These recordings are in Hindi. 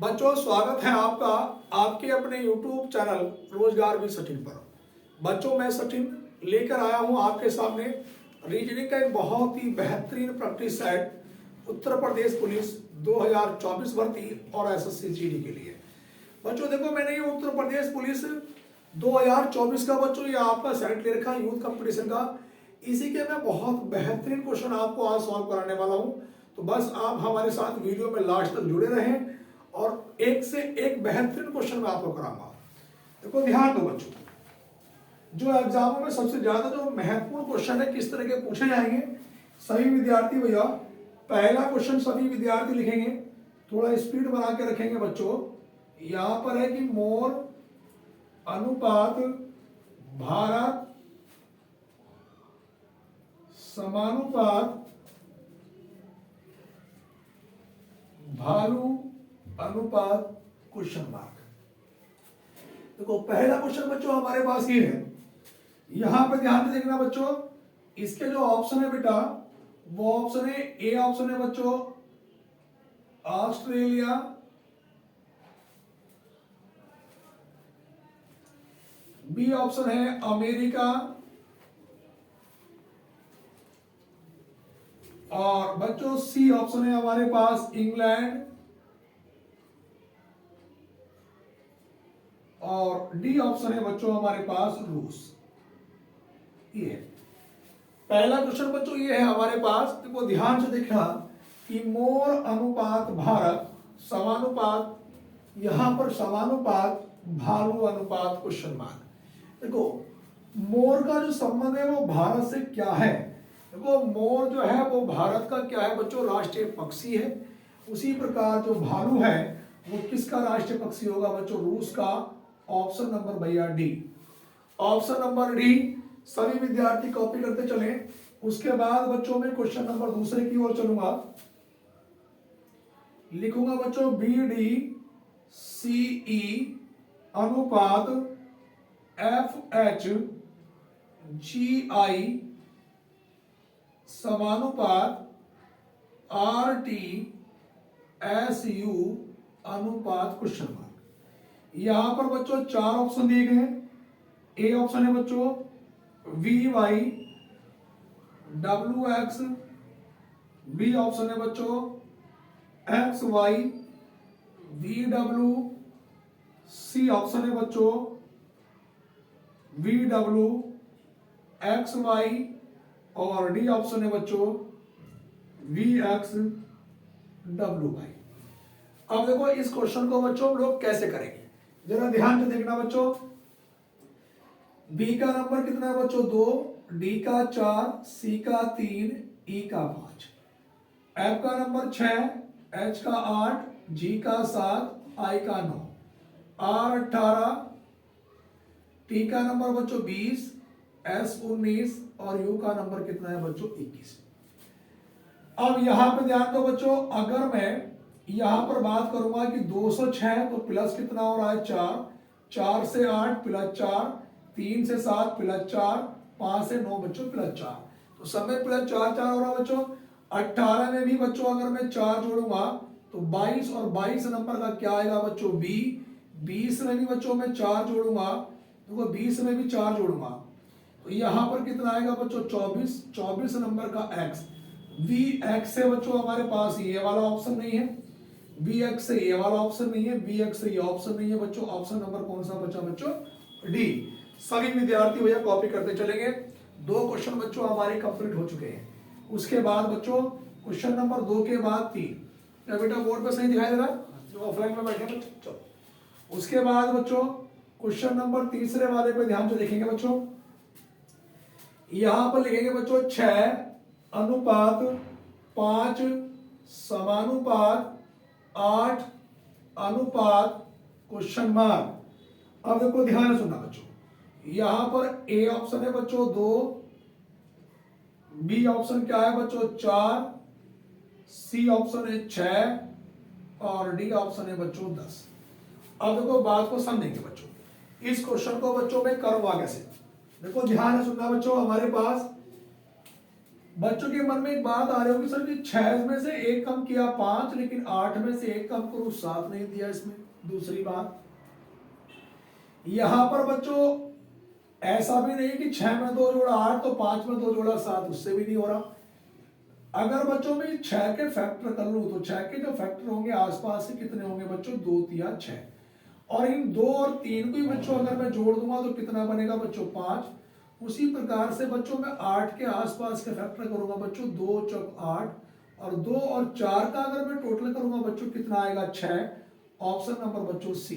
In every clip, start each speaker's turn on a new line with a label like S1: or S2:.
S1: बच्चों स्वागत है आपका आपके अपने YouTube चैनल रोजगार भी सचिन पर। बच्चों मैं सचिन लेकर आया हूं आपके सामने रीजनिंग का एक बहुत ही बेहतरीन practice set Uttar Pradesh police 2024 भर्ती और एसएससी जीडी के लिए। बच्चों देखो मैंने ये उत्तर प्रदेश पुलिस 2024 का बच्चों ये आपका सेट ले रखा है यूथ कंपटीशन का। इसी के मैं बहुत बेहतरीन क्वेश्चन आपको आज सॉल्व कराने वाला हूं, तो बस आप हमारे साथ वीडियो में लास्ट तक जुड़े रहें और एक से एक बेहतरीन क्वेश्चन मैं आपको कराऊंगा। देखो ध्यान दो बच्चों, जो एग्जामों में सबसे ज्यादा जो महत्वपूर्ण क्वेश्चन है किस तरह के पूछे जाएंगे सभी विद्यार्थी भैया, पहला क्वेश्चन सभी विद्यार्थी लिखेंगे, थोड़ा स्पीड बना के रखेंगे बच्चों। यहां पर है कि मोर अनुपात भारत समानुपात भालू अनुपात क्वेश्चन मार्क। देखो पहला क्वेश्चन बच्चों हमारे पास ये है, यहां पे ध्यान से देखना बच्चों। इसके जो ऑप्शन है बेटा वो ऑप्शन है, ए ऑप्शन है बच्चों ऑस्ट्रेलिया, बी ऑप्शन है अमेरिका और बच्चों सी ऑप्शन है हमारे पास इंग्लैंड और डी ऑप्शन है बच्चों हमारे पास रूस। ये पहला क्वेश्चन बच्चों ये है हमारे पास। देखो ध्यान से देखना कि मोर अनुपात भारत समानुपात, यहां पर समानुपात भालू अनुपात क्वेश्चन मार्क। देखो मोर का जो संबंध है वो भारत से क्या है। देखो मोर जो है वो भारत का क्या है बच्चों, राष्ट्रीय पक्षी है। उसी प्रकार जो भालू है वो किसका राष्ट्रीय पक्षी होगा बच्चों, रूस का। ऑप्शन नंबर भैया डी, ऑप्शन नंबर डी सभी विद्यार्थी कॉपी करते चले। उसके बाद बच्चों में क्वेश्चन नंबर दूसरे की ओर चलूंगा, लिखूंगा बच्चों बी डी सी ई अनुपात एफ एच जी आई समानुपात आर टी एस यू अनुपात क्वेश्चन मार्क। यहां पर बच्चों चार ऑप्शन दिए गए हैं। ए ऑप्शन है बच्चों V Y W X, B option है बच्चों X Y V W, C option है बच्चों वी डब्ल्यू एक्स वाई और डी ऑप्शन है बच्चों वी एक्स डब्ल्यू वाई। अब देखो इस क्वेश्चन को बच्चों हम लोग कैसे करेंगे, जरा ध्यान से देखना बच्चों। बी का नंबर कितना है बच्चों 2, डी का 4, सी का 3, ई का 5, एफ का नंबर 6, एच का 8, जी का 7, आई का 9, आर 18, टी का नंबर बच्चों 20, एस 19 और यू का नंबर कितना है बच्चों 21। अब यहां पे ध्यान दो बच्चों, अगर मैं यहां पर बात करूंगा कि 206 तो प्लस कितना हो रहा है 4, 4 से 8 प्लस 4, 3 से 7 प्लस 4, 5 से 9 बच्चों प्लस 4, तो सब में प्लस 4 4 हो रहा है बच्चों। 18 में भी बच्चों अगर मैं 4 जोड़ूंगा तो 22 और 22 नंबर का क्या आएगा बच्चों बी। 20 में भी बच्चों मैं 4 जोड़ूंगा, देखो 20 में भी 4 जोड़ूंगा तो यहां पर कितना आएगा बच्चों 24, 24 नंबर का एक्स। वी एक्स से बच्चों हमारे पास ये वाला ऑप्शन नहीं है, बी एक्स से ये वाला ऑप्शन नहीं है, बी एक्स से ये ऑप्शन नहीं है बच्चों। ऑप्शन नंबर कौन सा बचा बच्चों डी। सभी विद्यार्थी भैया कॉपी करते चलेंगे। 2 क्वेश्चन बच्चों हमारे कंप्लीट हो चुके हैं। उसके बाद बच्चों क्वेश्चन नंबर 2 के बाद 3, क्या बेटा बोर्ड पे सही दिखाई दे रहा है जो ऑफलाइन में बैठे हैं चलो। उसके बाद बच्चों क्वेश्चन नंबर तीसरे वाले पे ध्यान से देखेंगे बच्चों। यहां पर लिखेंगे बच्चों 6 अनुपात 5 समानुपात 8 अनुपात क्वेश्चन मार्क। अब देखो ध्यान से सुनना बच्चों, यहां पर ए ऑप्शन है बच्चों 2, बी ऑप्शन क्या है बच्चों 4, सी ऑप्शन है 6 और डी ऑप्शन है बच्चों 10। अब देखो बात को समझेंगे बच्चों, इस क्वेश्चन को बच्चों में करूंगा कैसे। देखो ध्यान से सुनना बच्चों, हमारे पास बच्चों के मन में एक बात आ रही होगी सर कि 6 में से एक कम किया 5, लेकिन 8 में से एक कम करूं 7 नहीं दिया इसमें। दूसरी बात, यहां पर बच्चों ऐसा भी नहीं कि 6 में 2 जोड़ा 8 तो 5 में 2 जोड़ा 7, उससे भी नहीं हो रहा। अगर बच्चों में 6 के फैक्टर कर लूं तो 6 के जो फैक्टर होंगे आसपास से कितने होंगे बच्चों, 2 या 6। और इन 2 और 3 को ही बच्चों अगर मैं जोड़ दूंगा तो कितना बनेगा बच्चों, 5। उसी प्रकार से बच्चों मैं 8 के आसपास के फैक्टर करूंगा बच्चों, 2 चौक 8, और 2 और 4 का अगर मैं टोटल करूंगा बच्चों कितना आएगा, 6। ऑप्शन नंबर बच्चों सी।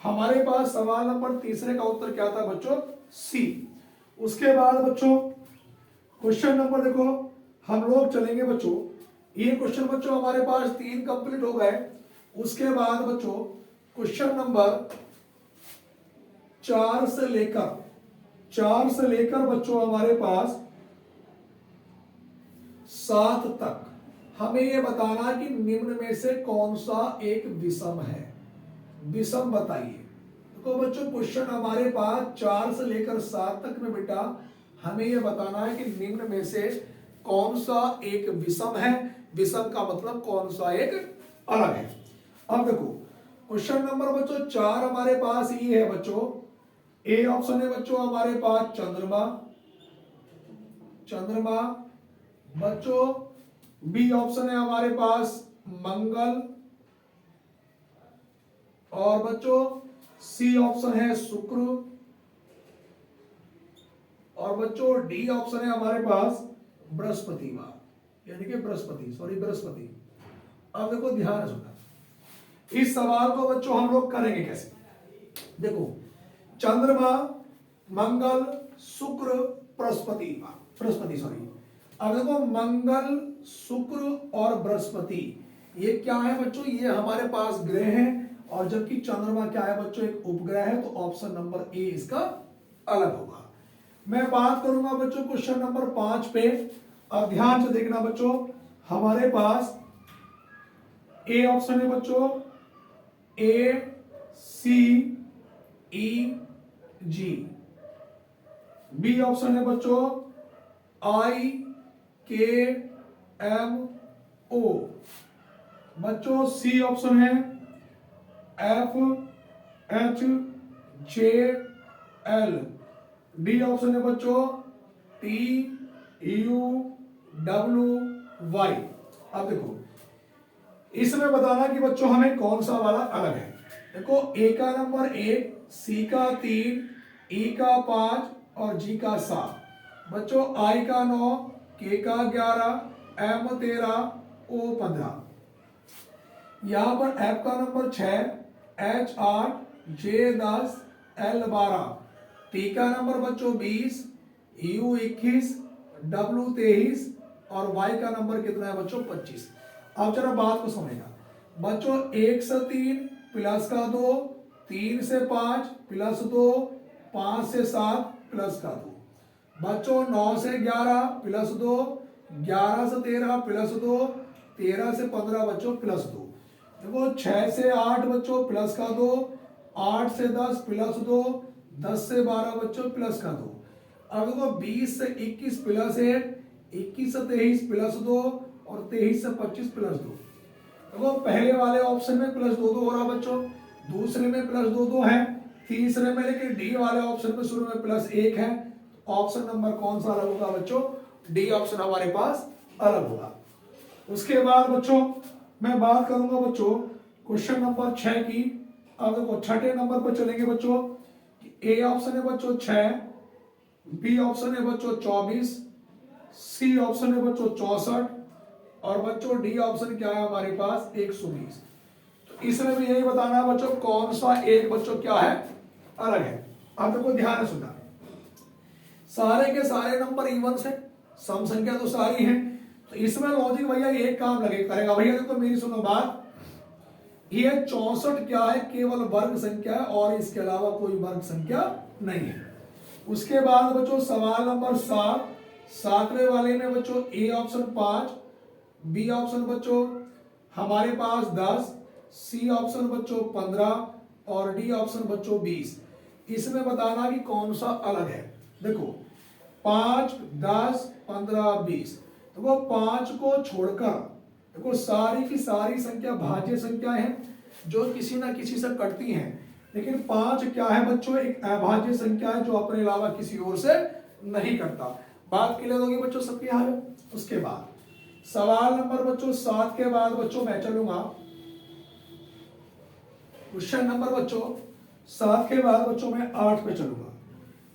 S1: हमारे पास सवाल नंबर तीसरे का उत्तर क्या था बच्चों, सी। उसके बाद बच्चों क्वेश्चन नंबर देखो, हम लोग चलेंगे बच्चों, ये क्वेश्चन बच्चों हमारे पास 3 कंप्लीट हो गए। उसके बाद बच्चों क्वेश्चन नंबर 4 से लेकर बच्चों हमारे पास 7 तक हमें यह बताना कि निम्न में से कौन सा एक विषम है। विषम बताइए। तो बच्चों क्वेश्चन हमारे पास 4 से लेकर 7 तक में बेटा हमें यह बताना है कि निम्न में से कौन सा एक विषम है। विषम का मतलब कौन सा एक अलग है। अब देखो क्वेश्चन नंबर बच्चों 4 हमारे पास ये है बच्चों, ए ऑप्शन है बच्चों हमारे पास चंद्रमा, बच्चों बी ऑप्शन है हमारे पास मंगल, और बच्चों सी ऑप्शन है शुक्र, और बच्चों डी ऑप्शन है हमारे पास बृहस्पतिवार, यानी कि बृहस्पति। अब देखो ध्यान से सुनना, इस सवाल को बच्चों हम लोग करेंगे कैसे। देखो चंद्रमा, मंगल, शुक्र, बृहस्पति। अब देखो मंगल, शुक्र और बृहस्पति ये क्या है बच्चों, ये हमारे पास ग्रह हैं, और जबकि चंद्रमा क्या है बच्चों, एक उपग्रह है। तो ऑप्शन नंबर ए इसका अलग होगा। मैं बात करूंगा बच्चों क्वेश्चन नंबर 5 पे। अब ध्यान से देखना बच्चों, हमारे पास ए ऑप्शन है बच्चों ए सी ई जी, बी ऑप्शन है बच्चों आई के एम ओ, बच्चों सी ऑप्शन है F H J L, D option है बच्चों टी यू डब्ल्यू वाई। अब देखो इसमें बताना कि बच्चों हमें कौन सा वाला अलग है। देखो ए का नंबर 1, सी का 3, ई का 5 और जी का 7, बच्चों आई का 9, के का 11, एम 13, ओ 15। यहां पर एफ का नंबर 6, एच 8, जे 10, एल 12, टी का नंबर बच्चों 20, यू 21, डब्ल्यू 23 और वाई का नंबर कितना है बच्चों 25। अब जरा बात को समझना बच्चों, 1 से 3 प्लस का 2, 3 से 5 प्लस 2, 5 से 7 प्लस का 2, बच्चों 9 से 11 प्लस 2, 11 से 13 प्लस 2, 13 से 15 बच्चों प्लस 2। देखो 6 से 8 बच्चों प्लस का 2, 8 से 10 प्लस 2, 10 से 12 बच्चों प्लस का 2। अब देखो 20 से 21 प्लस 1, 21 से 23 प्लस 2 और 23 से 25 प्लस 2। देखो पहले वाले ऑप्शन में प्लस 2 2 हो रहा बच्चों, दूसरे में प्लस 2 2 है, तीसरे में लेकिन डी वाले ऑप्शन में शुरू में प्लस 1 है। ऑप्शन नंबर कौन सा अलग होगा बच्चों, डी ऑप्शन हमारे पास अलग होगा। उसके बाद बच्चों मैं बात करूंगा बच्चों क्वेश्चन नंबर 6 की। अब देखो छठे नंबर पर चलेंगे बच्चों, ए ऑप्शन है बच्चों 6, बी ऑप्शन है बच्चों 24, सी ऑप्शन है बच्चों 64 और बच्चों डी ऑप्शन क्या है हमारे पास 120। तो इसमें भी यही बताना है बच्चों कौन सा एक बच्चों क्या है अलग है। आप देखो ध्यान से सुनना, सारे के सारे नंबर इवन से, सम संख्या तो सारी है, तो इसमें लॉजिक भैया एक काम लगे करेगा। भैया देखो मेरी सुनो बात, ये 64 क्या है, केवल वर्ग संख्या है और इसके अलावा कोई वर्ग संख्या नहीं है। उसके बाद बच्चों सवाल नंबर 7, 7वें वाले में बच्चों ए ऑप्शन 5, बी ऑप्शन बच्चों हमारे पास 10, सी ऑप्शन बच्चों 15 और डी ऑप्शन बच्चों 20। इसमें बताना कि कौन सा अलग है। देखो 5, 10 15, 20। तो वो 5 को छोड़कर देखो सारी की सारी संख्या भाज्य संख्याएं हैं जो किसी ना किसी से कटती हैं, लेकिन 5 क्या है बच्चों, एक अभाज्य संख्या है जो अपने अलावा किसी और से नहीं करता। बात क्लियर होगी बच्चों सबके यहाँ। उसके बाद सवाल नंबर बच्चों 7 के बाद बच्चों मैं चलूंगा क्वेश्चन नंबर बच्चों 7 के बाद बच्चों मैं 8 पे चलूंगा।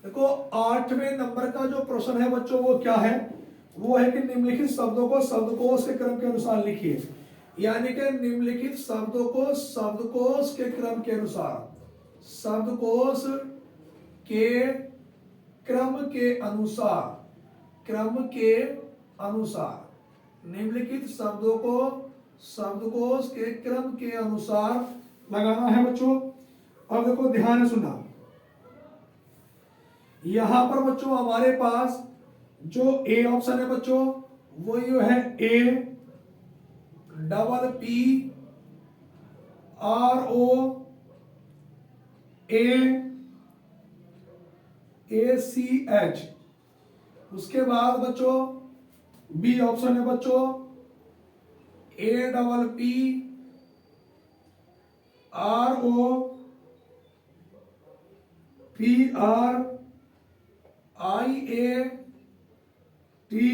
S1: देखो 8वें नंबर का जो प्रश्न है बच्चों वो क्या है, वो है कि निम्नलिखित शब्दों को शब्दकोश के क्रम के अनुसार लिखिए। यानी कि निम्नलिखित शब्दों को शब्दकोश के क्रम के अनुसार, शब्दकोश के क्रम के अनुसार, क्रम के अनुसार निम्नलिखित शब्दों को शब्दकोश के क्रम के अनुसार लगाना है बच्चों। अब देखो ध्यान से सुनना, यहां पर बच्चों हमारे पास जो ए ऑप्शन है बच्चों वो ये है A double P R O A C H. उसके बाद बच्चों बी ऑप्शन है बच्चों A double P R O P R I A T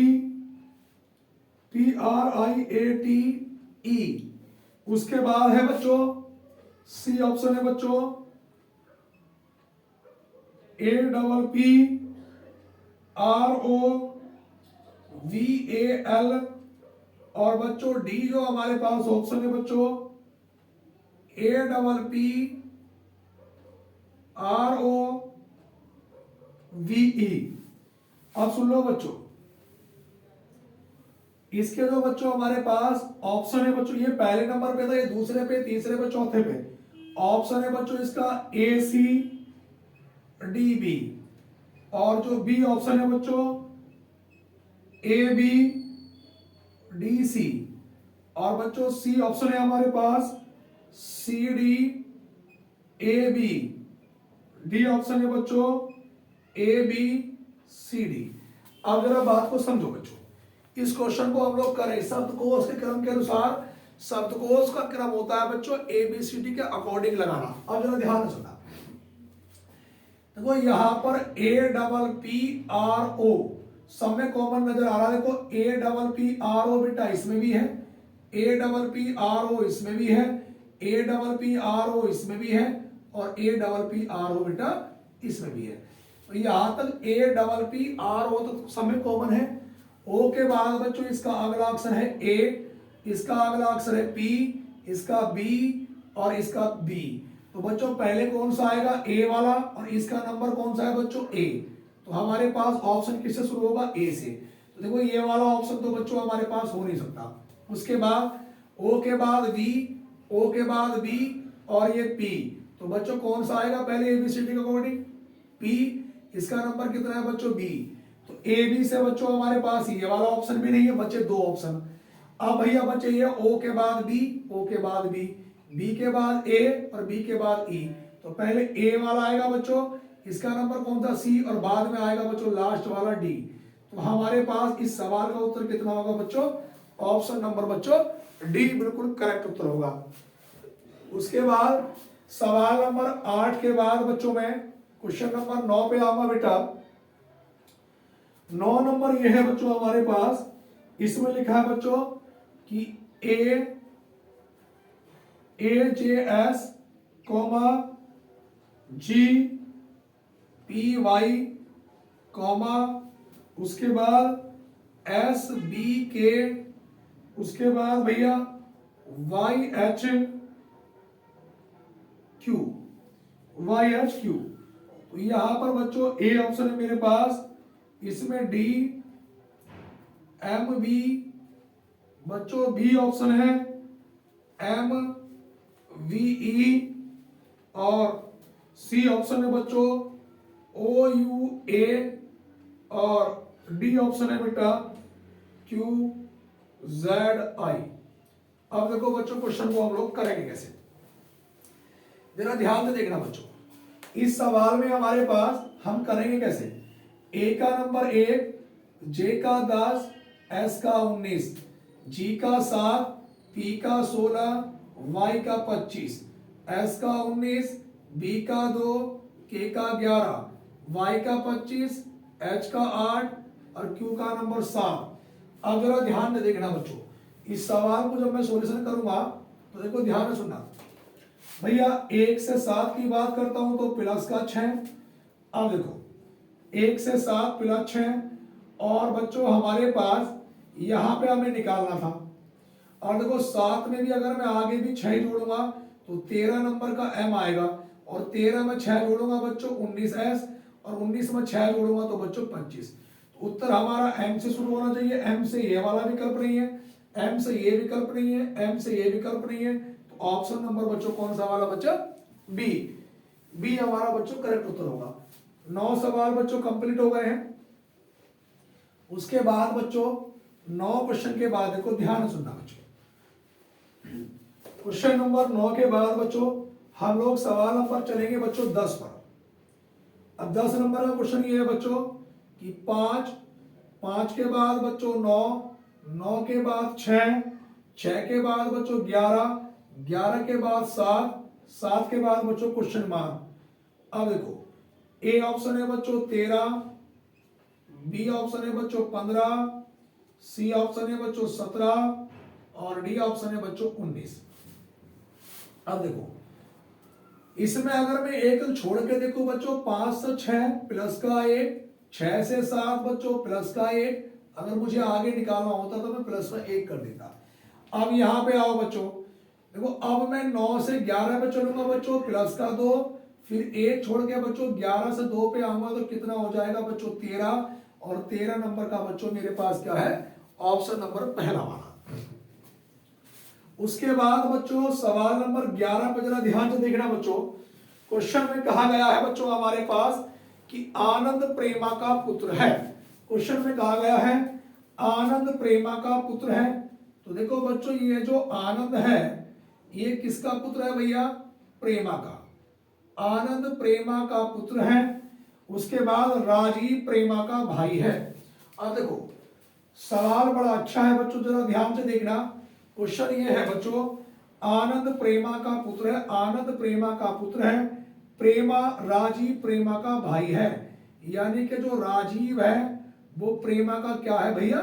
S1: P R I A T E. उसके बाद है बच्चों सी ऑप्शन है बच्चों A double P R O V A L. और बच्चों डी जो हमारे पास ऑप्शन है बच्चों A double P R O V E. अब सुन लो बच्चों, इसके जो बच्चों हमारे पास ऑप्शन है बच्चों, ये पहले नंबर पे था, ये दूसरे पे, तीसरे पे, चौथे पे ऑप्शन है बच्चों इसका ए सी डी बी। और जो बी ऑप्शन है बच्चों ए बी डी सी। और बच्चों सी ऑप्शन है हमारे पास C D A B. D option है बच्चों ए बी सी डी। अब जरा बात को समझो बच्चों, इस क्वेश्चन को हम लोग करें शब्दकोश के क्रम के अनुसार। शब्दकोश का क्रम होता है बच्चों ए बी सी डी के अकॉर्डिंग लगाना। अब जरा ध्यान से सुना, देखो यहां पर A double P R O सब में कॉमन नजर आ रहा है। देखो A double P R O बेटा इसमें भी है, A double P R O इसमें भी है, A double P R O इसमें भी है, और A double P R O बेटा इसमें भी है। तो यहां तक ए डबल पी आर ओ तो सब में कॉमन है। ओ के बाद बच्चों इसका अगला अक्षर है ए, इसका अगला अक्षर है पी, इसका बी और इसका बी। तो बच्चों पहले कौन सा आएगा, ए वाला, और इसका नंबर कौन सा है बच्चों ए। तो हमारे पास ऑप्शन किससे शुरू होगा, ए से। तो देखो ये वाला ऑप्शन तो बच्चों हमारे पास हो नहीं सकता। उसके बाद ओ के बाद वी, ओ के बाद बी और ये पी। तो बच्चों कौन सा आएगा पहले एबीसीडी के अकॉर्डिंग, पी। इसका नंबर कितना है बच्चों बी। तो ए बी से बच्चों हमारे पास ये वाला ऑप्शन भी नहीं है, बच्चे दो ऑप्शन। अब भैया बच्चे ये ओ के बाद बी, ओ के बाद बी, बी के बाद ए और बी के बाद ई। तो पहले ए वाला आएगा बच्चों, इसका नंबर कौन सा सी, और बाद में आएगा बच्चों लास्ट वाला डी। तो हमारे पास इस सवाल का उत्तर कितना होगा बच्चों, ऑप्शन नंबर बच्चों डी बिल्कुल करेक्ट उत्तर होगा। उसके बाद सवाल नंबर 8 के बाद बच्चों में क्वेश्चन नंबर 9 पे आऊंगा बेटा। 9 नंबर ये है बच्चों हमारे पास, इसमें लिखा है बच्चों कि A J S comma G P Y comma उसके बाद एस बी के, उसके बाद भैया Y H Q, Y H Q. तो यहां पर बच्चों ए ऑप्शन है मेरे पास, इसमें डी एम बी, बच्चों बी ऑप्शन है एम वी ई, और सी ऑप्शन है बच्चों ओ यू ए, और डी ऑप्शन है बेटा क्यू जेड आई। अब देखो बच्चों क्वेश्चन को हम लोग करेंगे कैसे, जरा ध्यान से देखना बच्चों। इस सवाल में हमारे पास हम करेंगे कैसे, ए का नंबर 1, जे का 10, एस का 19, जी का 7, पी का 16, वाई का 25, एस का 19, बी का 2, के का 11, वाई का 25, एच का 8 और क्यू का नंबर 7। अब जरा ध्यान से देखना बच्चों, इस सवाल को जब मैं सॉल्यूशन करूंगा तो देखो ध्यान से सुनना भैया। 1 से 7 की बात करता हूं तो प्लस का 6। अब देखो 1 से 7 प्लस 6, और बच्चों हमारे पास यहां पे हमें निकालना था। और देखो 7 में भी अगर मैं आगे भी 6 जोड़ूंगा तो 13 नंबर का एम आएगा, और 13 में 6 जोड़ूंगा बच्चों 19s, और 19 में 6 जोड़ूंगा तो बच्चों 25। तो उत्तर हमारा एम से शुरू होना चाहिए। एम से ये वाला विकल्प नहीं है, एम से ये विकल्प नहीं है, एम से ये विकल्प नहीं है, तो ऑप्शन नंबर बच्चों कौन सा वाला बच्चा? बी। बी हमारा बच्चों करेक्ट उत्तर होगा। 9 सवाल बच्चों कंप्लीट हो गए हैं। उसके बाद बच्चों 9 क्वेश्चन के बाद देखो ध्यान से सुनना बच्चों, क्वेश्चन नंबर 9 के बाद बच्चों हम लोग सवाल नंबर चलेंगे बच्चों 10 पर। अब 10 नंबर का क्वेश्चन ये है बच्चों कि 5, 5 के बाद बच्चों 9, 9 के बाद 6, 6 के बाद बच्चों 11, 11 के बाद 7, 7 के बाद बच्चों क्वेश्चन मार्क। अब देखो ए ऑप्शन है बच्चों 13, बी ऑप्शन है बच्चों 15, सी ऑप्शन है बच्चों 17 और डी ऑप्शन है बच्चों 19। अब देखो इसमें अगर मैं एक छोड़ के देखो बच्चों 5 से 6 प्लस का 1, 6 से 7 बच्चों प्लस का 1, अगर मुझे आगे निकालना होता तो मैं प्लस में 1 कर देता। अब यहां पे आओ बच्चों, देखो अब मैं 9 से 11 पे चलूंगा बच्चों प्लस का 2, फिर 1 छोड़ के बच्चों 11 से 2 पे आऊंगा तो कितना हो जाएगा बच्चों 13, और 13 नंबर का बच्चों मेरे पास क्या है? ऑप्शन नंबर पहला वाला। उसके बाद बच्चों सवाल नंबर 11 पर जरा ध्यान से देखना बच्चों। क्वेश्चन में कहा गया है बच्चों हमारे पास कि आनंद प्रेमा का पुत्र है। क्वेश्चन में कहा गया है आनंद प्रेमा का पुत्र है। तो देखो बच्चों ये जो आनंद है ये किसका पुत्र है भैया? प्रेमा का। आनंद प्रेमा का पुत्र है। उसके बाद राजीव प्रेमा का भाई है। अब देखो सवाल बड़ा अच्छा है बच्चों, जरा ध्यान से देखना। क्वेश्चन ये है बच्चों आनंद प्रेमा का पुत्र है, आनंद प्रेमा का पुत्र है, प्रेमा राजीव प्रेमा का भाई है। यानी कि जो राजीव है वो प्रेमा का क्या है भैया?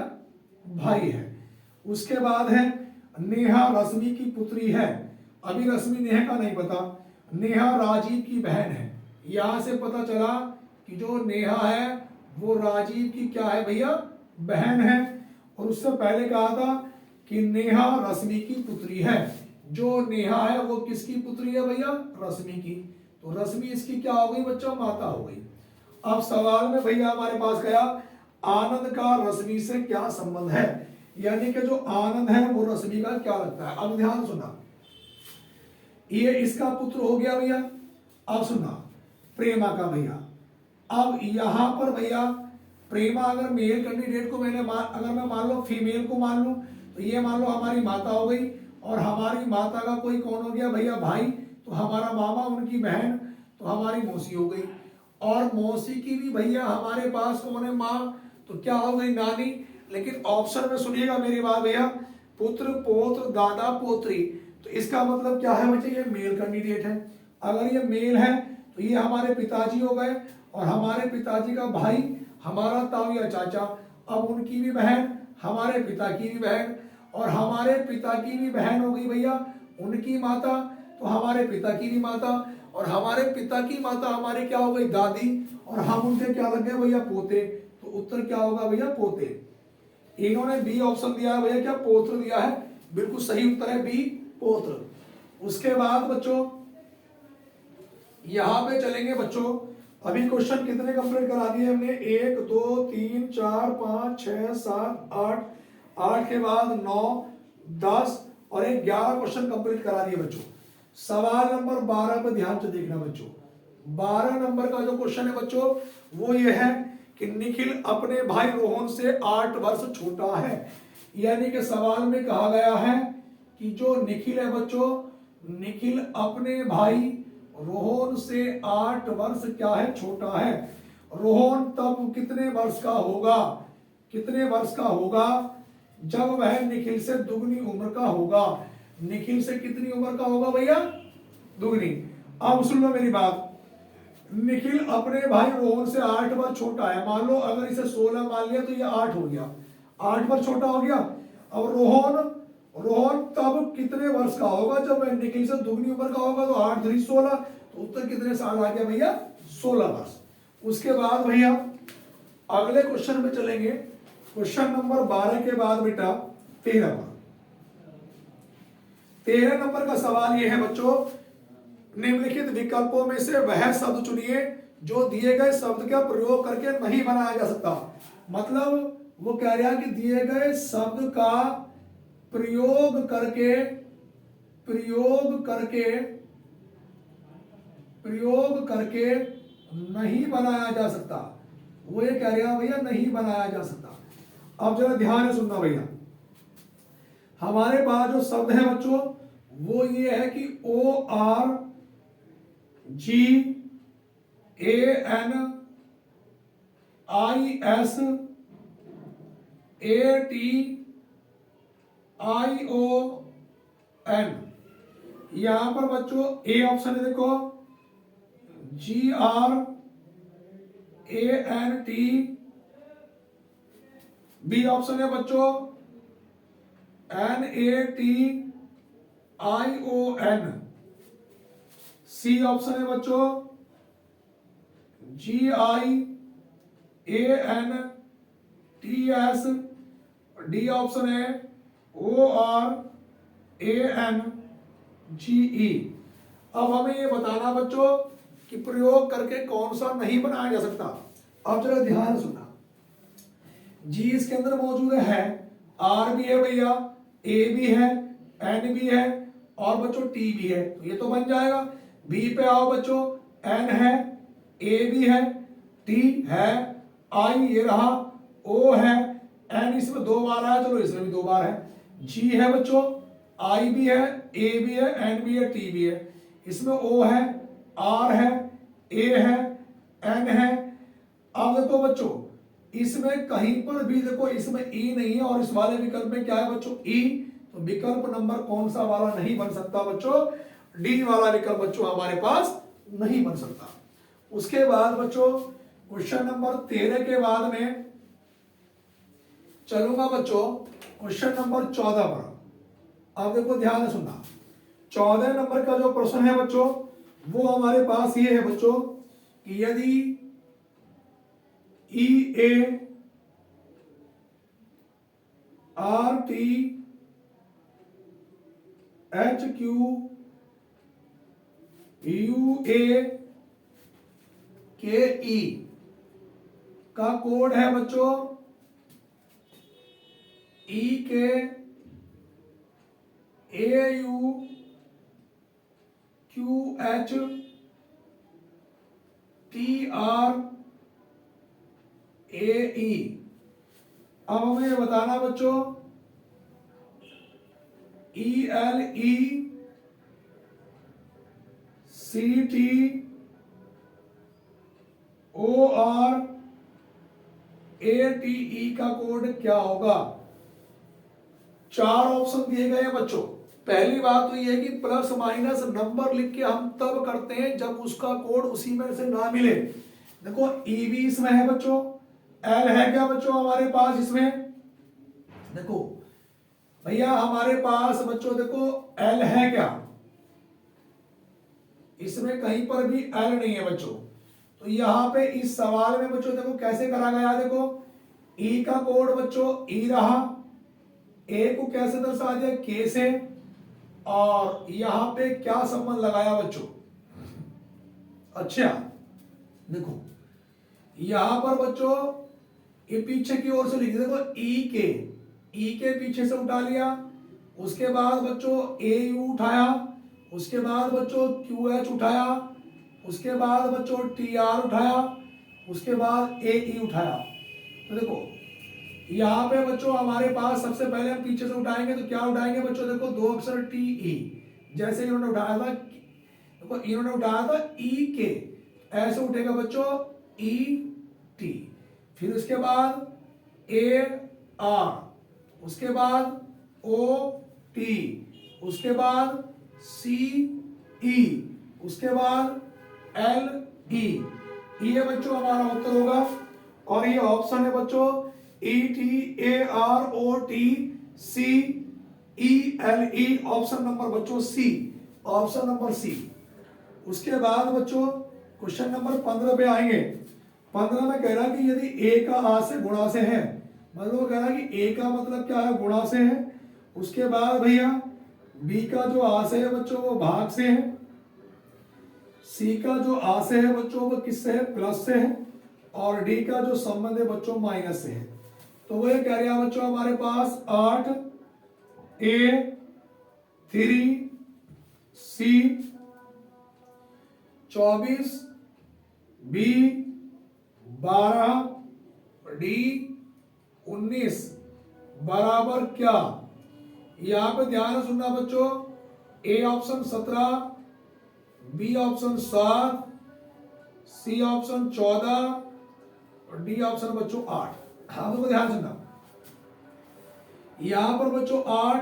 S1: भाई है। उसके बाद है नेहा रश्मि की पुत्री है। अभी रश्मि नेहा का नहीं पता, नेहा राजीव की बहन है। यहां से पता चला कि जो नेहा है वो राजीव की क्या है भैया? बहन है। और उससे पहले कहा था कि नेहा रश्मि की पुत्री है। जो नेहा है वो किसकी पुत्री है भैया? रश्मि की। तो रश्मि इसकी क्या हो गई बच्चों? माता हो गई। अब सवाल में भैया हमारे पास गया आनंद का रश्मि से क्या संबंध है, यानी कि जो आनंद है वो रश्मि का क्या लगता है। अब ध्यान सुना, ये इसका पुत्र हो गया भैया। अब सुना प्रेमा का भैया। अब यहां पर भैया प्रेमा अगर मेल कैंडिडेट को अगर मैं मान लो फीमेल को मान लूं तो ये मान लो हमारी माता हो गई, और हमारी माता का कोई कौन हो गया भैया? भाई। तो हमारा मामा, उनकी बहन तो हमारी मौसी हो गई, और मौसी की भी भैया हमारे पास कौन है? माँ। तो क्या हो गई? नानी। लेकिन ऑप्शन में सुनिएगा मेरी बात भैया, पुत्र पौत्र दादा पोत्री, तो इसका मतलब क्या है बच्चे? ये मेल कैंडिडेट है। अगर ये मेल है तो ये हमारे पिताजी हो गए, और हमारे पिताजी का भाई हमारा ताऊ या चाचा। अब उनकी भी बहन, हमारे पिता की भी बहन, और हमारे पिता की भी बहन हो गई भैया उनकी माता, तो हमारे पिता की भी माता, और हमारे पिता की माता हमारी क्या हो गई? दादी, और हम उनके क्या लग गए भैया? पोते। तो उत्तर क्या होगा भैया? पोते। इन्होंने बी ऑप्शन दिया है भैया, क्या पोत्र दिया है? बिल्कुल सही उत्तर है बी, पोत्र। उसके बाद बच्चों यहां पे चलेंगे बच्चों, अभी क्वेश्चन कितने कंप्लीट करा दिए हमने? 1 2 3 4 5 6 7 8, 8 के बाद 9 10 और एक 11 क्वेश्चन कंप्लीट करा दिए बच्चों। सवाल नंबर 12 पर ध्यान से देखना बच्चों। 12 नंबर का जो क्वेश्चन है बच्चों वो ये है कि निखिल अपने भाई रोहन से 8 वर्ष छोटा है। यानी कि सवाल में कहा गया है कि जो निखिल है बच्चों, निखिल अपने भाई रोहन से 8 वर्ष क्या है? छोटा है। रोहन तब कितने वर्ष का होगा? कितने वर्ष का होगा जब वह निखिल से दुगनी उम्र का होगा। निखिल से कितनी उम्र का होगा भैया? दुगनी। अब सुन लो मेरी बात, निखिल अपने भाई रोहन से 8 बार छोटा है। मान लो अगर इसे 16 मान लिया तो ये 8 हो गया, 8 बार छोटा हो गया। अब रोहन रोहन तब कितने वर्ष का होगा जब वह निखिल से दुगनी उम्र का होगा? तो 8 3 16, तो उत्तर कितने साल आ गया भैया? 16 वर्ष। उसके बाद भैया अगले क्वेश्चन में चलेंगे। क्वेश्चन नंबर 12 के बाद बेटा 13 पर। 13 नंबर का सवाल यह है बच्चों, निम्नलिखित विकल्पों में से वह शब्द चुनिए जो दिए गए शब्द का प्रयोग करके नहीं बनाया जा सकता। मतलब वो कह रहा है कि दिए गए शब्द का प्रयोग करके नहीं बनाया जा सकता। वो ये कह रहा है भैया नहीं बनाया जा सकता। अब जरा ध्यान से सुनना भैया, हमारे पास जो शब्द है बच्चों वो ये है कि ORGANIAL, यहां पर बच्चों ए ऑप्शन है, देखो GRANT, बी ऑप्शन है बच्चों NATION, सी ऑप्शन है बच्चों GIANTS, डी ऑप्शन है ORANGE। अब हमें ये बताना बच्चों कि प्रयोग करके कौन सा नहीं बनाया जा सकता। अब जरा ध्यान सुनना, जी इसके अंदर मौजूद है, आर भी है भैया, ए भी है, एन भी है और बच्चों टी भी है, तो ये तो बन जाएगा। बी पे आओ बच्चों, एन है, ए भी है, टी है, आई ये रहा, ओ है, एन इसमें 2 बार आया, चलो इसमें भी 2 बार है, जी है बच्चों, आई भी है, ए भी है, एन भी है, टी भी है, इसमें ओ है, आर है, ए है, एन है। अब देखो बच्चों इसमें कहीं पर भी देखो इसमें ई नहीं है और इस वाले विकल्प में क्या है बच्चों? ई। तो विकल्प नंबर कौन सा वाला नहीं बन सकता बच्चों? डी वाला विकल्प बच्चों हमारे पास नहीं बन सकता। उसके बाद बच्चों क्वेश्चन नंबर 13 के बाद में चलूंगा बच्चों क्वेश्चन नंबर 14 पर। अब देखो ध्यान से सुनना, 14 नंबर का जो प्रश्न है बच्चों वो हमारे पास ये है बच्चों कि यदि EARTUA KE का कोड है बच्चों EKAUQHTRAE। अब हमें बताना बच्चों ELECTORATE का कोड क्या होगा? 4 ऑप्शन दिए गए हैं बच्चों। पहली बात तो यह है कि प्लस माइनस नंबर लिख के हम तब करते हैं जब उसका कोड उसी में से ना मिले। देखो ई भी इसमें है बच्चों, एल है क्या बच्चों हमारे पास इसमें? देखो भैया हमारे पास बच्चों देखो एल है क्या? इसमें कहीं पर भी एल नहीं है बच्चों। तो यहां पे इस सवाल में बच्चों देखो कैसे करा गया, देखो ई का कोड बच्चों ई रहा, ए को कैसे दर्शा दिया के से, और यहां पे क्या संबंध लगाया बच्चों? अच्छा देखो यहां पर बच्चों ये पीछे की ओर से लिख देखो ई के पीछे से उठा लिया, उसके बाद बच्चों ए यू उठाया, उसके बाद बच्चों क्यू एच उठाया, उसके बाद बच्चों टी आर उठाया, उसके बाद ए ई उठाया। तो देखो यहाँ पे बच्चों हमारे पास सबसे पहले हम पीछे से उठाएंगे तो क्या उठाएंगे बच्चों? देखो 2 अक्षर टी ई, जैसे इन्होंने उठाया था, देखो इन्होंने उठाया था ई के, ऐसे उठेगा बच्चों ई टी, फिर उसके बाद AR, उसके बाद OT, उसके बाद CE, उसके बाद LE। ये बच्चों हमारा उत्तर होगा। और ये ऑप्शन है बच्चों ETAROTCELE, ऑप्शन नंबर बच्चों C, ऑप्शन नंबर C। उसके बाद बच्चों क्वेश्चन नंबर 15 पे आएंगे। 15 में कह रहा कि यदि A का आ से गुणा से है, मतलब कह रहा कि A का मतलब क्या है, गुणा से है। उसके बाद भैया B का जो आ से है बच्चों वो भाग से है। C का जो आ से है बच्चों वो किससे है, प्लस से है। और D का जो संबंध है बच्चों माइनस से है। तो वो ये कह रहा है बच्चों हमारे पास 8 A 3 C 24 B 12 D 19 बराबर क्या। यहां पे ध्यान से सुनना बच्चों। A option 17, B option 7, C option 14 और D ऑप्शन बच्चों 8। हाँ तो ध्यान सुनना। यहां पर बच्चों 8,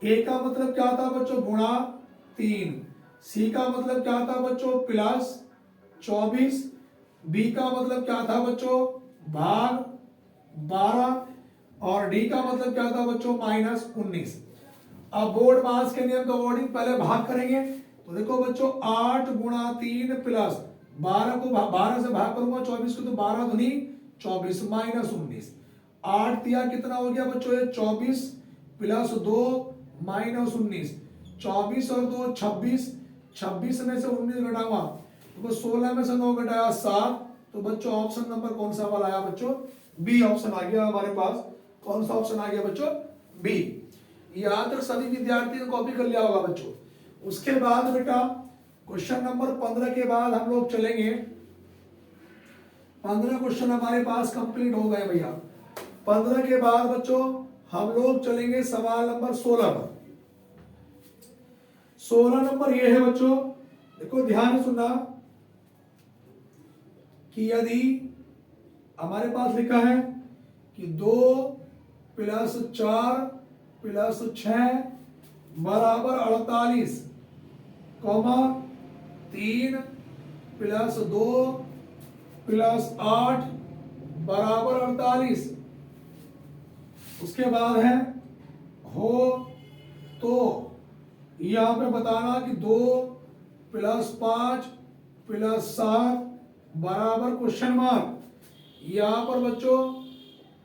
S1: A का मतलब क्या था बच्चों, गुणा 3। C का मतलब क्या था बच्चों, प्लस 24। B का मतलब क्या था बच्चों, भाग 12। और D का मतलब क्या था बच्चों, माइनस 19। अब बोर्ड मास के नियम के अकॉर्डिंग पहले भाग करेंगे। तो देखो बच्चों 8 गुणा 3 प्लस 12 को 12 से भाग करूंगा 24 को, तो 12 दूनी 24 माइनस 19। 8 दिया कितना हो गया बच्चों, ये 24 प्लस 2 माइनस 19। 24 और 2 26, 26 में से 19 घटाऊंगा तो 16 में से 9 घटाया 7। तो बच्चों ऑप्शन नंबर कौन सा वाला आया बच्चों, बी ऑप्शन आ गया हमारे पास। कौन सा ऑप्शन आ गया बच्चों, बी। यहां तक सभी विद्यार्थी ने कॉपी कर लिया होगा बच्चों। उसके बाद बेटा क्वेश्चन नंबर 15 के बाद हम लोग चलेंगे। 15 क्वेश्चन हमारे पास कंप्लीट हो गए भैया। 15 के बाद बच्चों हम लोग चलेंगे सवाल नंबर 16 पर। 16 नंबर ये है बच्चों, देखो ध्यान से सुनना कि यदि हमारे पास लिखा है कि 2 प्लस 4 प्लस 6 बराबर 48, कॉमा 3 प्लस 2 प्लस 8 बराबर 48। उसके बाद है हो तो यहां पे बताना कि 2 प्लस 5 प्लस 7 बराबर क्वेश्चन मार्क। यहां पर बच्चों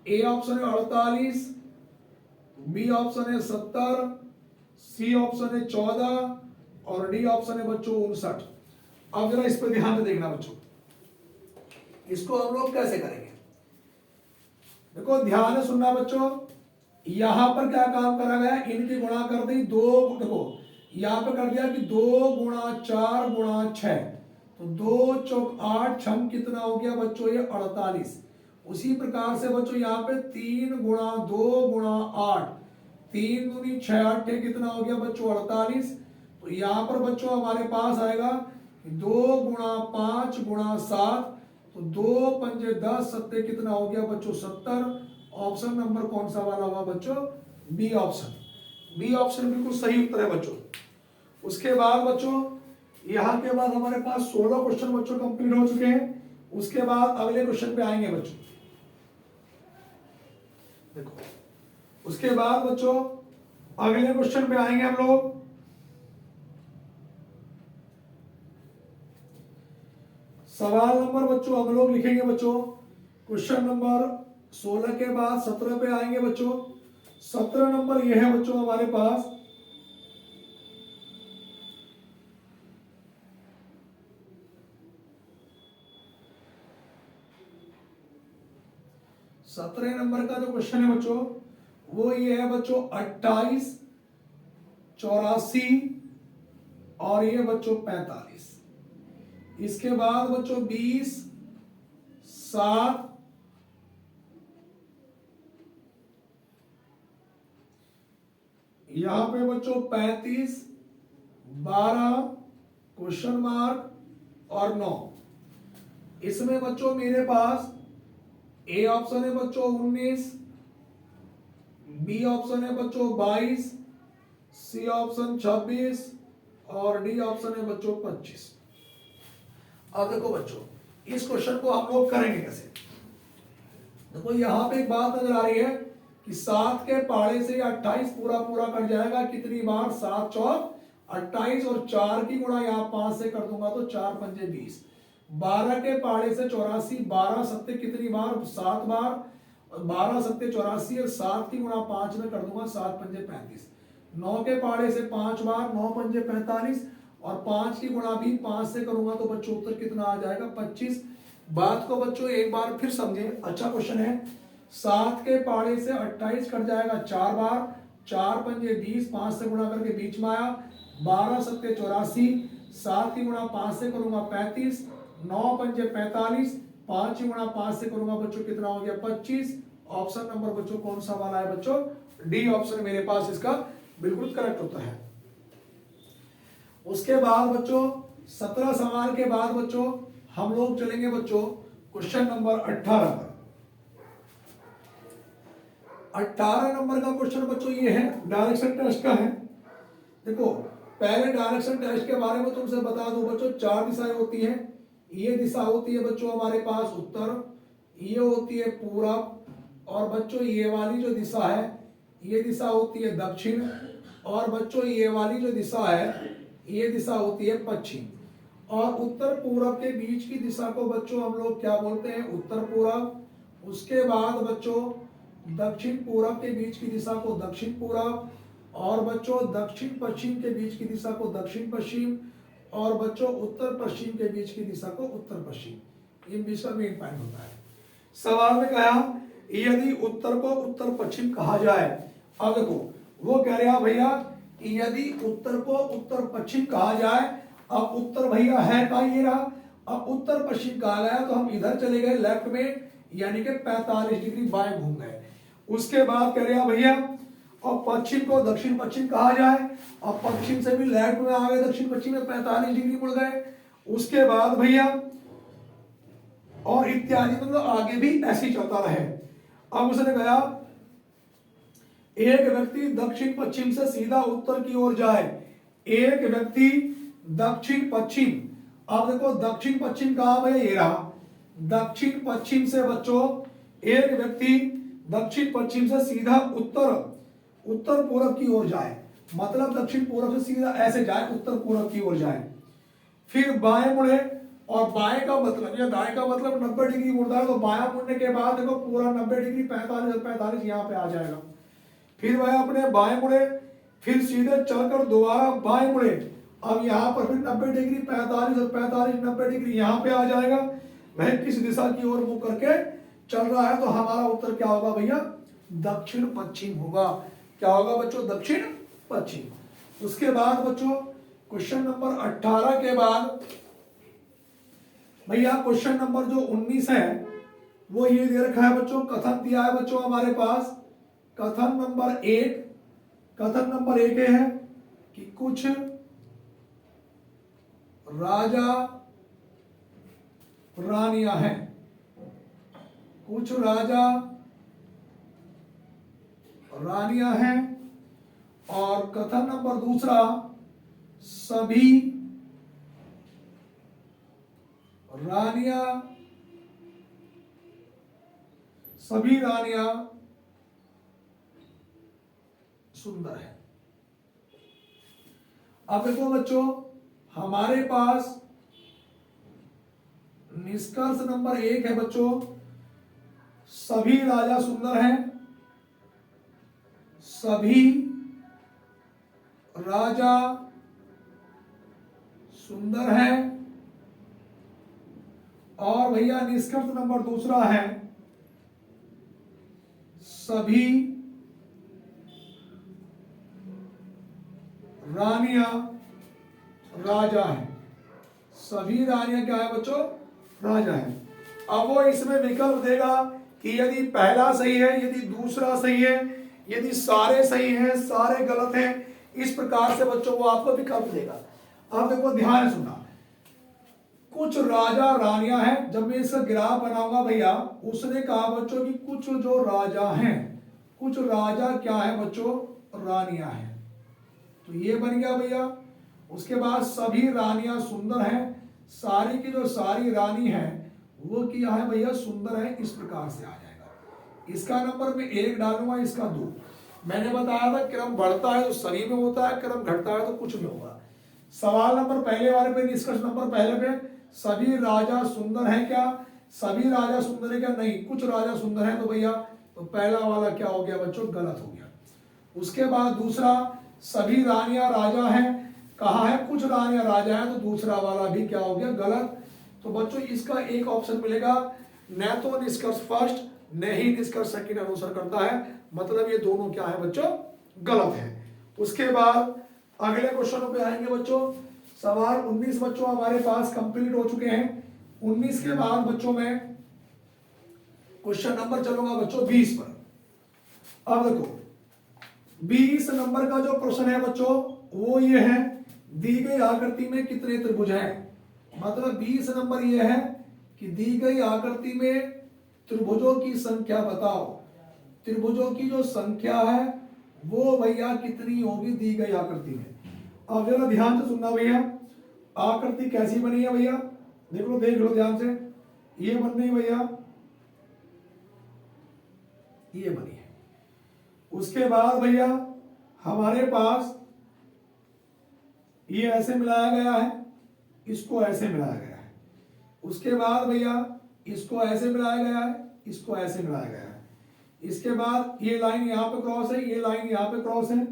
S1: ए ऑप्शन है 48, बी ऑप्शन है 70, सी ऑप्शन है 14 और डी ऑप्शन है बच्चों 59। अब जरा इस पर ध्यान से देखना बच्चों, इसको हम लोग कैसे करेंगे। देखो ध्यान से सुनना बच्चों, यहां पर क्या काम करा गया, इनकी गुणा कर दी 2। देखो यहां पर कर दिया कि 2 गुणा 4 गुणा 6, तो 2 चौक 8 छम कितना हो गया बच्चों, ये 48। उसी प्रकार से बच्चों यहाँ पे 3 गुणा 2 गुणा 8, 3 दूनी 6 8 कितना हो गया बच्चों 48। तो यहाँ पर बच्चों हमारे पास आएगा 2 गुणा 5 गुणा 7, तो 2 पंजे 10 सत्ते कितना हो गया बच्चों 70। ऑप्शन नंबर कौन सा वाला हुआ बच्चों, बी ऑप्शन। बी ऑप्शन बिल्कुल सही उत्तर है बच्चों। उसके बाद बच्चों यहाँ के बाद हमारे पास 16 क्वेश्चन बच्चों कंप्लीट हो चुके हैं। उसके बाद अगले क्वेश्चन पे आएंगे बच्चों। देखो उसके बाद बच्चों अगले क्वेश्चन पे आएंगे हम लोग। सवाल नंबर बच्चों हम लोग लिखेंगे बच्चों, क्वेश्चन नंबर 16 के बाद 17 पे आएंगे बच्चों। 17 नंबर ये है बच्चों हमारे पास, सत्रह नंबर का जो क्वेश्चन है बच्चों वो ये है बच्चों 28 84 और ये बच्चों 45। इसके बाद बच्चों 20 7 यहां पे बच्चों 35 12 क्वेश्चन मार्क और 9। इसमें बच्चों मेरे पास ए ऑप्शन है बच्चों 19, बी ऑप्शन है बच्चों 22, सी ऑप्शन 26 और डी ऑप्शन है बच्चों 25। अब देखो बच्चों इस क्वेश्चन को हम लोग करेंगे कैसे। देखो यहां पे एक बात नजर आ रही है कि 7 के पाड़े से 28 पूरा पूरा कट जाएगा कितनी बार, 7 चौक 28 और 4 की गुणा यहाँ 5 से कर दूंगा तो 4 पंजे 20। 12 के पाड़े से 84, 12 सत्ते कितनी बार, 7 बार, 12 सत्ते 84 और 7 की गुणा 5 में कर दूंगा 7 पंजे 35। 9 के पाड़े से 5 बार, 9 पंजे 45 और 5 की गुणा भी 5 से करूंगा तो बच्चों उत्तर कितना आ जाएगा 25। बात को बच्चों एक बार फिर समझे, अच्छा क्वेश्चन है। 7 के पाड़े से 28 कट जाएगा 4 बार, 4 पंजे 20, 5 से गुणा करके बीच में आया, 12 सत्ते 84, 7 की गुणा 5 से करूंगा 35, 9 पंजे 45, 5 की गुणा 5 से करूंगा बच्चों कितना हो गया 25। ऑप्शन नंबर बच्चों कौन सा वाला है बच्चों, डी ऑप्शन मेरे पास इसका बिल्कुल करेक्ट होता है। उसके बाद बच्चों 17 सवाल के बाद बच्चों हम लोग चलेंगे बच्चों क्वेश्चन नंबर 18 पर। 18 नंबर का क्वेश्चन बच्चों ये है, डायरेक्शन टेस्ट का है। देखो पहले डायरेक्शन टेस्ट के बारे में तुमसे बता दूं बच्चों, 4 दिशाएं होती हैं। ये दिशा होती है बच्चों हमारे पास उत्तर, ये होती है पूरब और बच्चों ये वाली जो दिशा है ये दिशा होती है दक्षिण और बच्चों ये वाली जो दिशा है ये दिशा होती है पश्चिम। और उत्तर पूरब के बीच की दिशा को बच्चों हम लोग क्या बोलते हैं, उत्तर पूरब। उसके बाद बच्चों दक्षिण पूरब के बीच की दिशा को दक्षिण पूरब और बच्चों दक्षिण पश्चिम के बीच की दिशा को दक्षिण पश्चिम और बच्चों उत्तर पश्चिम के बीच की दिशा को उत्तर पश्चिम। इन बीच का मेन पॉइंट होता है। सवाल में कहा यदि उत्तर को उत्तर पश्चिम कहा जाए। अब देखो वो कह रहा भैया यदि उत्तर को उत्तर पश्चिम कहा जाए, अब उत्तर भैया है का ये रहा, अब उत्तर पश्चिम कहा गया तो हम इधर चले गए लेफ्ट में, यानी कि 45 डिग्री बाएं घूम गए। उसके बाद कह रहा भैया और पश्चिम को दक्षिण पश्चिम कहा जाए, अब पश्चिम से भी लेफ्ट में आ गए, दक्षिण पश्चिम में 45 डिग्री मुड़ गए। उसके बाद भैया और इत्यादि, मतलब आगे भी ऐसे ही चलता रहे। अब उसने कहा एक व्यक्ति दक्षिण पश्चिम से सीधा उत्तर की ओर जाए, एक व्यक्ति दक्षिण पश्चिम। अब देखो दक्षिण पश्चिम कहां है, ये रहा दक्षिण पश्चिम से बच्चों एक व्यक्ति दक्षिण पश्चिम से सीधा उत्तर पूरब की ओर जाए, मतलब दक्षिण पूरब से सीधा ऐसे जाए उत्तर पूरब की ओर जाए, फिर बाएं मुड़े और बाएं का मतलब या दाएं का मतलब 90 डिग्री मुड़ता है तो बायां मुड़ने के बाद देखो पूरा 90 डिग्री 45 यहाँ पे आ जाएगा। फिर वह अपने बाएं मुड़े, फिर सीधे चलकर दोबारा बाएं मुड़े, अब यहाँ पर फिर 90 डिग्री 45 और 45 90 डिग्री यहाँ पे आ जाएगा। वह किस दिशा की ओर मुंह करके चल रहा है तो हमारा उत्तर क्या होगा भैया, दक्षिण पश्चिम होगा। क्या होगा बच्चों, दक्षिण पश्चिम। उसके बाद बच्चों क्वेश्चन नंबर 18 के बाद भैया क्वेश्चन नंबर जो 19 है वो ये दे रखा है बच्चों, कथन दिया है बच्चों हमारे पास। कथन नंबर एक है कि कुछ राजा रानियां हैं, कुछ राजा रानियां हैं। और कथन नंबर दूसरा, सभी रानियां सुंदर है। अब देखो बच्चों हमारे पास निष्कर्ष नंबर 1 है बच्चों, सभी राजा सुंदर हैं, सभी राजा सुंदर हैं। और भैया निष्कर्ष नंबर दूसरा है, सभी रानियां राजा हैं। सभी रानियां क्या है बच्चों, राजा है। अब वो इसमें विकल्प देगा कि यदि पहला सही है, यदि दूसरा सही है, यदि सारे सही हैं, सारे गलत हैं, इस प्रकार से बच्चों वो आपको विकल्प देगा। अब देखो ध्यान से सुनना, कुछ राजा रानियां हैं। जब मैं इसका ग्राफ बनाऊंगा भैया, उसने कहा बच्चों कि कुछ जो राजा हैं, कुछ राजा क्या है बच्चों, रानियां हैं, तो ये बन गया भैया। उसके बाद सभी रानियां सुंदर हैं, सारी की जो सारी रानी है वो क्या है भैया, सुंदर है। इस प्रकार से आ जाएगा। इसका नंबर में 1 डालूंगा, इसका 2। मैंने बताया था क्रम बढ़ता है तो सभी में होता है, क्रम घटता है तो कुछ में होगा। सवाल नंबर पहले वाले पे, निष्कर्ष नंबर पहले पे, सभी राजा सुंदर हैं क्या, सभी राजा सुंदर है क्या, नहीं, कुछ राजा सुंदर हैं, तो भैया तो पहला वाला क्या हो गया बच्चों, गलत हो गया। उसके बाद दूसरा, सभी रानियां राजा हैं, कहा है कुछ रानियां राजा हैं, तो दूसरा वाला भी क्या हो गया, गलत। तो बच्चों इसका एक ऑप्शन मिलेगा, न तो निष्कर्ष फर्स्ट न ही निष्कर्ष सेकंड अनुसर करता है, मतलब ये दोनों क्या है बच्चों, गलत है। उसके बाद अगले क्वेश्चनों पे आएंगे बच्चों। सवाल 19 बच्चों हमारे पास कंप्लीट हो चुके हैं। 19 के बाद बच्चों में क्वेश्चन नंबर चलूंगा बच्चों 20 पर। अब देखो 20 नंबर का जो प्रश्न है बच्चों वो ये है, दी गई आकृति में कितने त्रिभुज हैं। मतलब 20 नंबर ये है कि दी गई आकृति में त्रिभुजों की संख्या बताओ। त्रिभुजों की जो संख्या है वो भैया कितनी होगी दी गई आकृति में। अब जरा ध्यान से सुनना भैया, आकृति कैसी बनी है भैया, देख लो ध्यान से। ये बन रही भैया, ये बनी है। उसके बाद भैया हमारे पास ये ऐसे मिलाया गया है, इसको ऐसे मिलाया गया है। उसके बाद भैया इसको ऐसे मिलाया गया है, इसको ऐसे मिलाया गया है। इसके बाद ये लाइन यहां पे क्रॉस है, ये लाइन यहां पे क्रॉस है।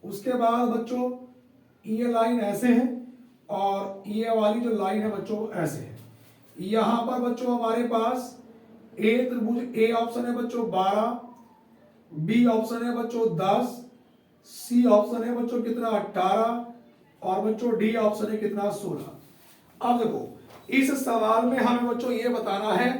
S1: उसके बाद बच्चों ये लाइन ऐसे है और ये वाली जो लाइन है बच्चों ऐसे है। यहां पर बच्चों हमारे पास ए त्रिभुज, ए ऑप्शन है बच्चों 12, बी ऑप्शन है बच्चों 10, सी ऑप्शन है बच्चों कितना 18 और बच्चों डी ऑप्शन है कितना 16। अब देखो इस सवाल में हमें बच्चों ये बताना है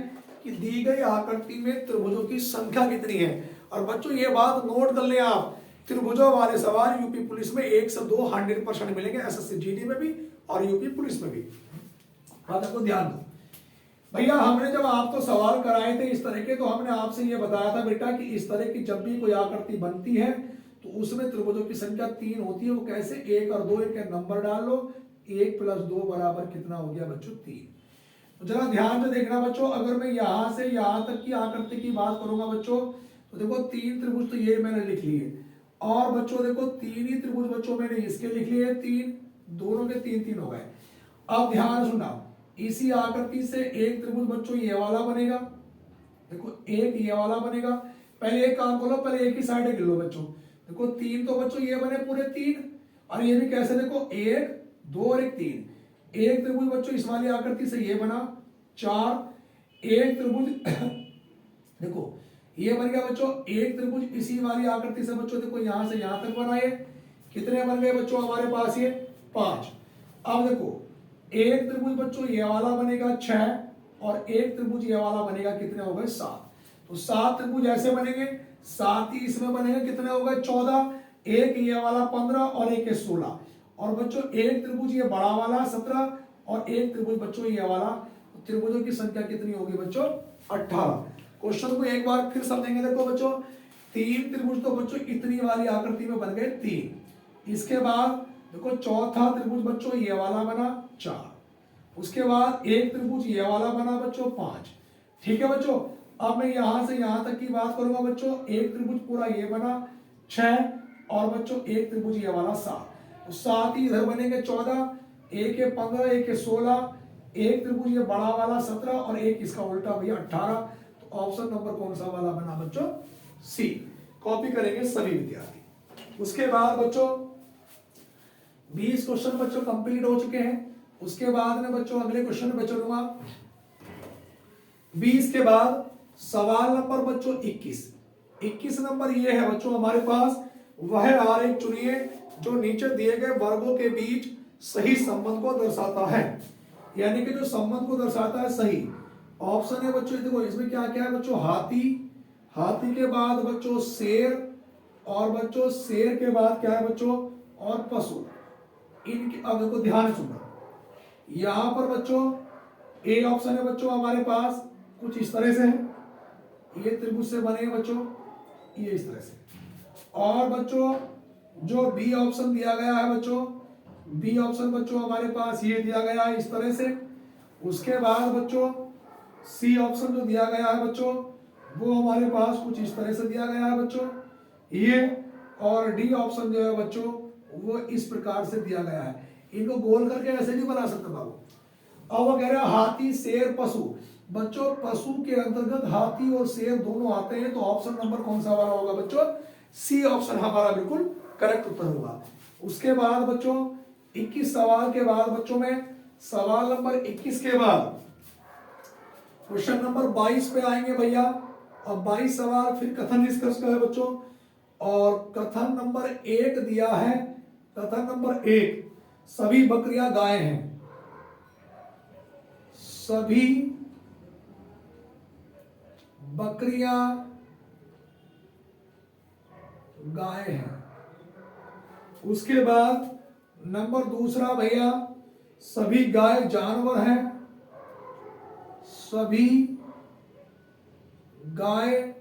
S1: कि दी गई आकृति में त्रिभुजों की संख्या कितनी है। और बच्चों ये बात नोट कर ले आप, त्रिभुजों वाले सवाल यूपी पुलिस में 1 से 2 100% मिलेंगे, एसएससी जीडी में भी और यूपी पुलिस में भी। बात को ध्यान दो भैया, हमने जब आपको सवाल कराए थे इस तरह के, तो हमने आपसे ये बताया था बेटा कि इस तरह की जब भी कोई आकृति बनती है तो उसमें त्रिभुजों की संख्या 3 होती है। वो कैसे, 1 और 2 के नंबर डाल लो, 1 + 2 बराबर कितना हो गया बच्चों 3। तो जरा ध्यान से देखना बच्चों, अगर मैं यहां से यहां तक की आकृति की बात करूंगा बच्चों, तो देखो 3 त्रिभुज तो ये मैंने लिख लिए, और बच्चों देखो 3 ही त्रिभुज बच्चों मैंने इसके लिख लिए 3, दोनों के 3 हो गए। अब ध्यान सुनना, इसी आकृति से एक त्रिभुज बच्चों ये वाला बनेगा, देखो एक ये वाला बनेगा। पहले एक काम करो, पहले एक ही साइड गिन लो बच्चों। देखो 3 तो बच्चों ये बने पूरे 3, और ये भी कैसे, देखो 1 2 और 1 3। एक त्रिभुज बच्चों इस वाली आकृति से ये बना 4, एक त्रिभुज देखो ये बन गया बच्चों, एक त्रिभुज इसी वाली आकृति से बच्चों देखो यहां से यहां तक बनाए, कितने बन गए बच्चों हमारे पास ये 5। अब देखो एक त्रिभुज बच्चों ये वाला बनेगा 6 और एक त्रिभुज ये वाला बनेगा, कितने हो गए 7। तो 7 त्रिभुज ऐसे बनेंगे, 7 ही इसमें बनेंगे, कितने हो गए 14, एक ये वाला 15 और एक ये 16। और बच्चों एक त्रिभुज ये बड़ा वाला 17 और एक त्रिभुज बच्चों ये वाला, त्रिभुजों की संख्या कितनी होगी बच्चों 18। क्वेश्चन को एक बार फिर समझेंगे। देखो बच्चों 3 त्रिभुज तो बच्चों इतनी वाली आकृति में बन गए 3। इसके बाद देखो चौथा त्रिभुज बच्चों ये वाला बना 4। उसके बाद एक त्रिभुज ये वाला बना बच्चों 5। ठीक है बच्चों, अब मैं यहां से यहां तक की बात करूंगा बच्चों, एक त्रिभुज पूरा ये बना 6 और बच्चों एक त्रिभुज ये वाला 7। तो 7 ही इधर बनेंगे 14, एक है 15 एक है 16, एक त्रिभुज ये बड़ा वाला 17 और एक इसका उल्टा भैया 18। तो ऑप्शन नंबर कौन सा वाला बना बच्चों, सी। कॉपी करेंगे सभी विद्यार्थी। उसके बाद बच्चों 20 क्वेश्चन बच्चों कंप्लीट हो चुके हैं। उसके बाद में बच्चों अगले क्वेश्चन पे चलूंगा। 20 के बाद सवाल नंबर बच्चों 21 नंबर ये है बच्चों हमारे पास, वह आरेख चुनिए जो नीचे दिए गए वर्गों के बीच सही संबंध को दर्शाता है। यानी कि जो संबंध को दर्शाता है सही। ऑप्शन है बच्चों, देखो इसमें क्या क्या है बच्चों, हाथी के बाद बच्चों शेर, और बच्चों शेर के बाद क्या है बच्चों, और पशु। इनके अब देखो ध्यान से सुनना, यहां पर बच्चों ए ऑप्शन है बच्चों हमारे पास कुछ इस तरह से है, ये त्रिभुज से बने हैं बच्चों, ये इस तरह से। और बच्चों जो बी ऑप्शन दिया गया है बच्चों, बी ऑप्शन बच्चों हमारे पास ये दिया गया है इस तरह से। उसके बाद बच्चों सी ऑप्शन जो दिया गया है बच्चों वो हमारे पास कुछ इस तरह से दिया गया है बच्चों ये। और डी ऑप्शन जो है बच्चों वो इस प्रकार से दिया गया है। इनको गोल करके ऐसे नहीं बना सकते बाबू। अब वो कह रहे हैं हाथी शेर पशु। बच्चों पशु के अंतर्गत हाथी और शेर दोनों आते हैं, तो ऑप्शन नंबर कौन सा वाला होगा बच्चों? सी ऑप्शन हमारा बिल्कुल करेक्ट उत्तर होगा। उसके बाद बच्चों 21 सवाल के बाद बच्चों में सवाल नंबर 21 के बाद क्वेश्चन नंबर 22 पे आएंगे भैया। अब 22 सवाल फिर कथन निष्कर्ष का है बच्चों, और कथन नंबर 1 दिया है। कथन नंबर 1, सभी बकरियां गाय हैं। सभी बकरियां गाय हैं। उसके बाद नंबर दूसरा भैया, सभी गाय जानवर हैं। सभी गाय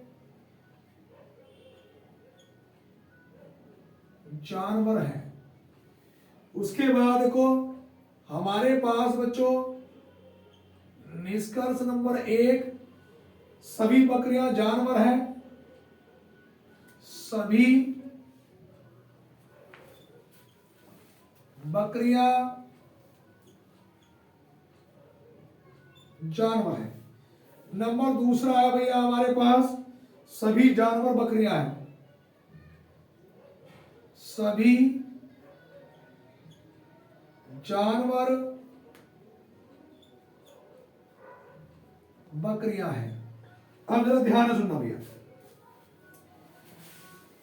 S1: जानवर हैं। उसके बाद देखो हमारे पास बच्चों निष्कर्ष नंबर 1, सभी बकरियां जानवर हैं। सभी बकरियां जानवर है। नंबर दूसरा है भैया हमारे पास, सभी जानवर बकरियां हैं। सभी जानवर बकरियां हैं। अब जरा ध्यान से सुनना भैया,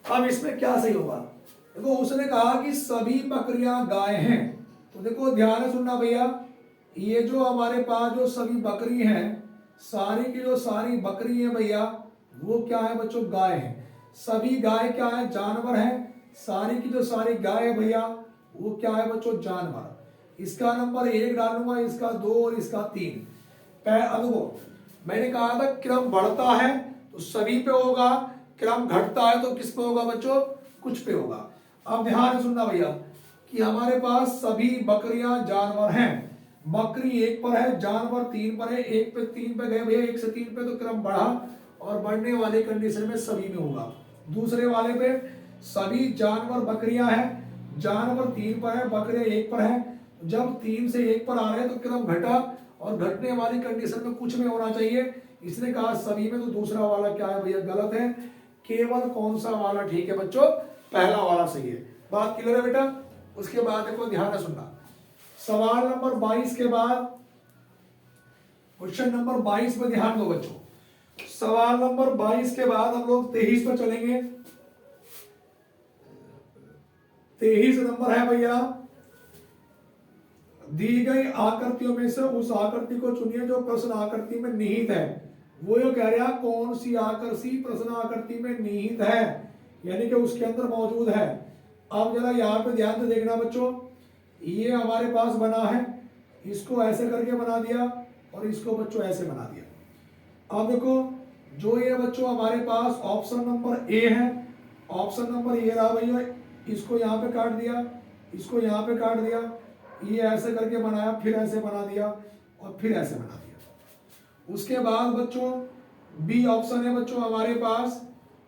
S1: अब इसमें क्या सही होगा? देखो उसने कहा कि सभी बकरियां गाय हैं, तो देखो ध्यान से सुनना भैया, ये जो हमारे पास जो सभी बकरी हैं, सारी की जो सारी बकरी है भैया वो क्या है बच्चों? गाय है। सभी गाय क्या है? जानवर है। सारी की जो सारी गाय है भैया वो क्या है बच्चों? जानवर। इसका नंबर 1 डालूंगा, इसका 2 और इसका 3। अब मैंने कहा था क्रम बढ़ता है तो सभी पे होगा, क्रम घटता है तो किस पे होगा बच्चों? कुछ पे होगा। अब ध्यान से सुनना भैया कि हमारे पास सभी बकरियां जानवर हैं। बकरी 1 पर है, जानवर 3 पर है। 1 पे 3 पे गए भैया, 1 से 3 पे तो क्रम बढ़ा, और बढ़ने वाले कंडीशन में सभी में होगा। दूसरे वाले पे सभी जानवर बकरियां हैं, जानवर 3 पर है, बकरियां 1 पर है। जब 3 से 1 पर आ रहे हैं तो क्रम घटा, और घटने वाली कंडीशन में कुछ में होना चाहिए। इसने कहा सभी में, तो दूसरा वाला क्या है भैया? गलत है। केवल कौन सा वाला ठीक है बच्चों? पहला वाला सही है। बात क्लियर है बेटा? उसके बाद देखो ध्यान से सुनना, सवाल नंबर 22 के बाद क्वेश्चन नंबर 22 पे ध्यान दो बच्चों। सवाल नंबर 22 के बाद हम लोग 23 पर चलेंगे। 23 नंबर है भैया, दी गई आकृतियों में से उस आकृति को चुनिए जो प्रश्न आकृति में निहित है। वो ये कह रहा कौन सी आकृति प्रश्न आकृति में निहित है, यानी कि उसके अंदर मौजूद है। अब जरा यहाँ पे ध्यान से देखना बच्चों, ये हमारे पास बना है, इसको ऐसे करके बना दिया और इसको बच्चों ऐसे बना दिया। अब देखो जो ये बच्चों हमारे पास ऑप्शन नंबर ए है, ऑप्शन नंबर ए रहा भैया, इसको यहाँ पे काट दिया, इसको यहाँ पे काट दिया, ये ऐसे करके बनाया, फिर ऐसे बना दिया और फिर ऐसे बना दिया। उसके बाद बच्चों बी ऑप्शन है बच्चों हमारे पास,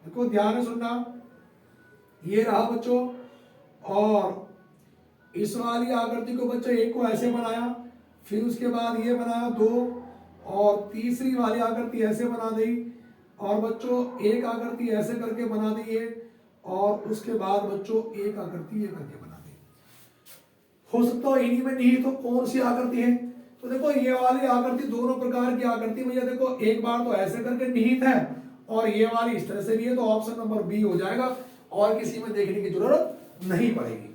S1: देखो ध्यान से सुनना, ये रहा बच्चों, और इस वाली आकृति को बच्चों एक को ऐसे बनाया, फिर उसके बाद ये बनाया 2, और तीसरी वाली आकृति ऐसे बना दी, और बच्चों एक आकृति ऐसे करके बना दी है, और उसके बाद बच्चों एक आकृति ये करके बना दी। हो सकता है इन्हीं में नहीं तो कौन सी आकृति है? तो देखो ये वाली आकृति दोनों प्रकार की आकृति भैया, देखो एक बार तो ऐसे करके निहित है और ये वाली इस तरह से भी है, तो ऑप्शन नंबर बी हो जाएगा, और किसी में देखने की जरूरत नहीं पड़ेगी।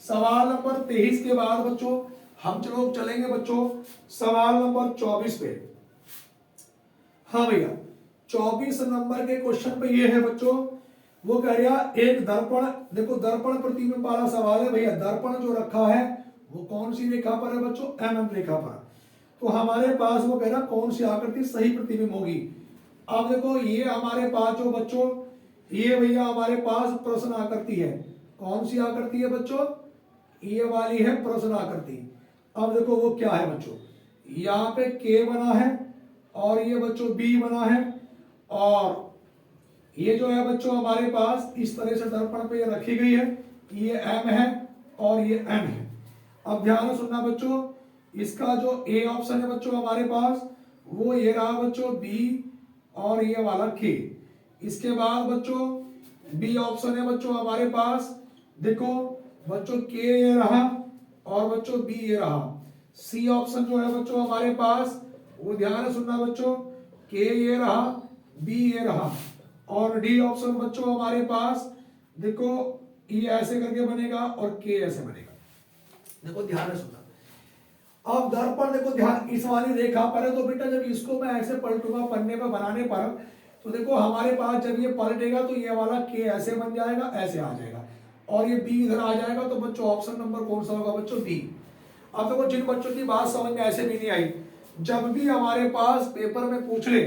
S1: सवाल नंबर 23 के बाद बच्चों हम चलेंगे बच्चों सवाल नंबर 24 पे। हाँ भैया 24 नंबर के क्वेश्चन पे ये है बच्चों, वो कह रहा एक दर्पण, देखो दर्पण प्रतिबिंब वाला सवाल है भैया। दर्पण जो रखा है वो कौन सी रेखा पर है बच्चों? एमएम रेखा पर। तो हमारे पास वो कह रहा कौन सी आकृति सही प्रतिबिंब होगी। अब देखो ये हमारे पास जो बच्चों, ये भैया हमारे पास प्रश्न आकृति है। कौन सी आकृति है बच्चों? ये वाली है प्रश्न आकृति। अब देखो वो क्या है बच्चों, यहाँ पे K बना है और ये बच्चों B बना है, और ये जो है बच्चों हमारे पास इस तरह से दर्पण पे ये रखी गई है। ये M है और ये N है। अब ध्यान से सुनना बच्चों, इसका जो A ऑप्शन है बच्चों हमारे पास, वो ये रहा बच्चों B और ये वाला K। इसके बाद बच्चों B ऑप्शन है बच्चों हमारे पास, देखो बच्चों K ये रहा और बच्चों B ये रहा। C ऑप्शन जो है बच्चों हमारे पास, वो ध्यान से सुनना बच्चों, K ये रहा, B ये रहा, और D ऑप्शन बच्चों हमारे पास, देखो ये ऐसे करके बनेगा और K ऐसे बनेगा। देखो ध्यान से सुनना। अब दर्पण देखो ध्यान, इस वाली रेखा पर है, तो बेटा जब इसको मैं ऐसे पलटूंगा पन्ने पर बनाने पर, तो देखो हमारे पास जब ये पलटेगा तो ये वाला K ऐसे बन जाएगा, ऐसे आ जाएगा, और ये B इधर आ जाएगा। तो बच्चों ऑप्शन नंबर कौन सा होगा बच्चों? B। अब देखो जिन बच्चों की बात समझ में ऐसे भी नहीं आई, जब भी हमारे पास पेपर में पूछ ले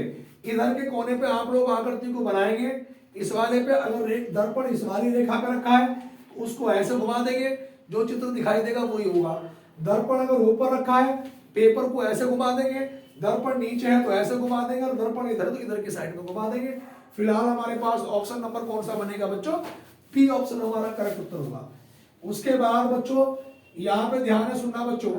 S1: इधर के कोने पे आप लोग आकृति को बनाएंगे, इस वाले पे अगर दर्पण इस वाली रेखा पे रखा है तो उसको ऐसे घुमा देंगे, जो चित्र दिखाई देगा वही होगा। दर्पण अगर ऊपर रखा है, पेपर को ऐसे घुमा देंगे, दर्पण नीचे है तो ऐसे घुमा देंगे, और दर्पण इधर तो इधर की साइड में घुमा देंगे। फिलहाल हमारे पास ऑप्शन नंबर कौन सा बनेगा बच्चों? P ऑप्शन हमारा करेक्ट उत्तर होगा। उसके बाद बच्चों यहाँ पे ध्यान से सुनना बच्चों,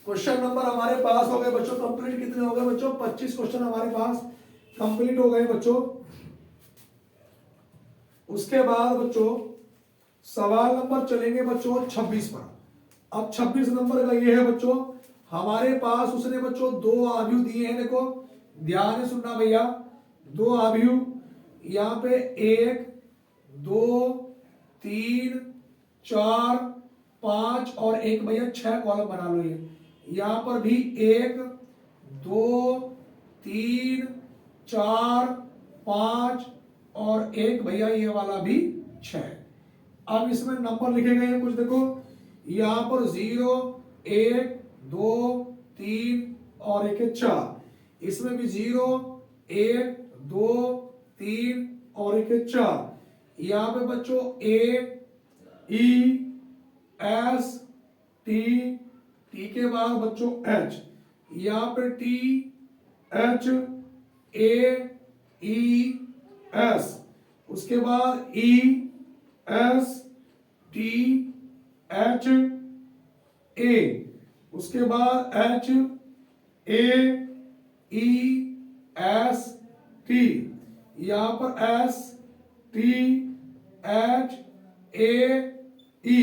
S1: क्वेश्चन नंबर हमारे पास हो गए बच्चों कंप्लीट। कितने हो गए बच्चों? 25 क्वेश्चन हमारे पास कंप्लीट हो गए बच्चों। उसके बाद बच्चों सवाल नंबर चलेंगे बच्चों 26 पर। अब 26 नंबर का ये है बच्चों, हमारे पास उसने बच्चों दो आव्यूह दिए हैं। देखो ध्यान से सुनना भैया, दो आव्यूह, यहाँ पे 1 2 3 4 5 और एक भैया 6 कॉलम बना लो। ये यहाँ पर भी 1 2 3 4 5 और एक भैया ये वाला भी 6। अब इसमें नंबर लिखे गए हैं कुछ, देखो यहाँ पर 0 1 2 3 और एक 4। इसमें भी 0 1 2 3 और एक 4। यहाँ पे बच्चों A E S T, T के बाद बच्चों H, यहाँ पे T H A E S, उसके बाद E S T H A, उसके बाद H A E S T, यहाँ पर S T H A E।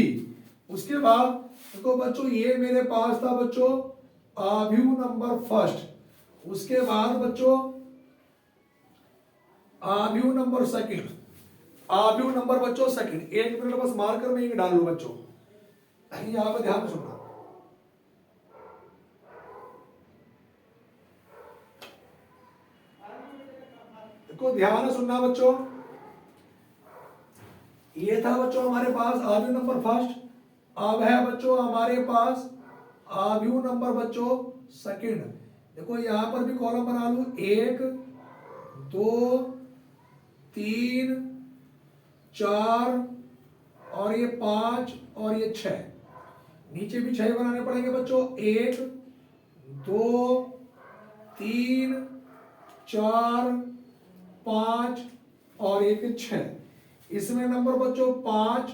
S1: उसके बाद देखो बच्चों ये मेरे पास था बच्चों आव्यूह नंबर फर्स्ट। उसके बाद बच्चों आव्यूह नंबर सेकंड, आव्यूह नंबर बच्चों सेकंड। एक मिनट बस मार्कर में एक डाल लो बच्चों, यहां पर ध्यान सुनना। देखो ध्यान से सुनना बच्चों, ये था बच्चों हमारे पास आव्यूह नंबर फर्स्ट। अब है बच्चों हमारे पास आव्यूह नंबर बच्चों सेकंड। देखो यहां पर भी कॉलम बना लू, 1 2 3 4 और ये 5 और ये 6। नीचे भी 6 बनाने पड़ेंगे बच्चों, 1 2 3 4 5 और एक 6। इसमें नंबर बच्चों 5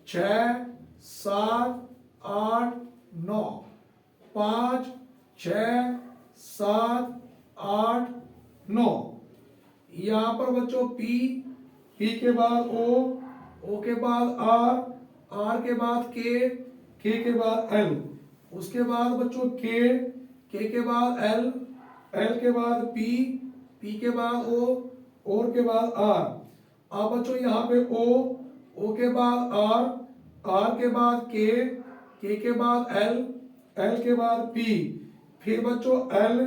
S1: 6 7 8 9, 5 6 7 8 9। यहाँ पर बच्चों P, P के बाद O, O के बाद R, R के बाद K, K के बाद L, उसके बाद बच्चों K, K के बाद L, L के बाद P, P के बाद O, O के बाद R। अब बच्चों यहाँ पे O, O के बाद R, R के बाद K, K के बाद L, L के बाद P, फिर बच्चों L,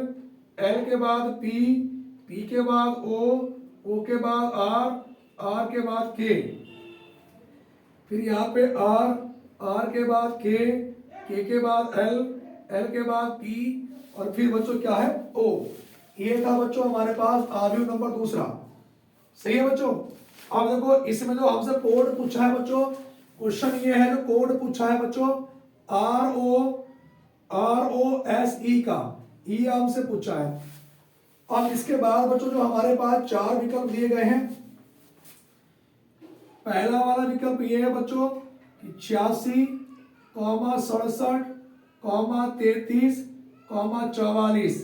S1: L के बाद P, P के बाद O, O के बाद R, R के बाद K, फिर यहाँ पे R, R के बाद K, K के बाद L, L के बाद P और फिर बच्चों क्या है O। ये था बच्चों हमारे पास आर्ग्यू नंबर दूसरा। सही है बच्चों। अब देखो इसमें जो हमसे कोड पूछा है बच्चों, क्वेश्चन ये है जो कोड पूछा है बच्चों ROSE का, ये हमसे पूछा है। अब इसके बाद बच्चों जो हमारे पास चार विकल्प दिए गए हैं, पहला वाला विकल्प ये है बच्चों कि 86, 67, 33, 44।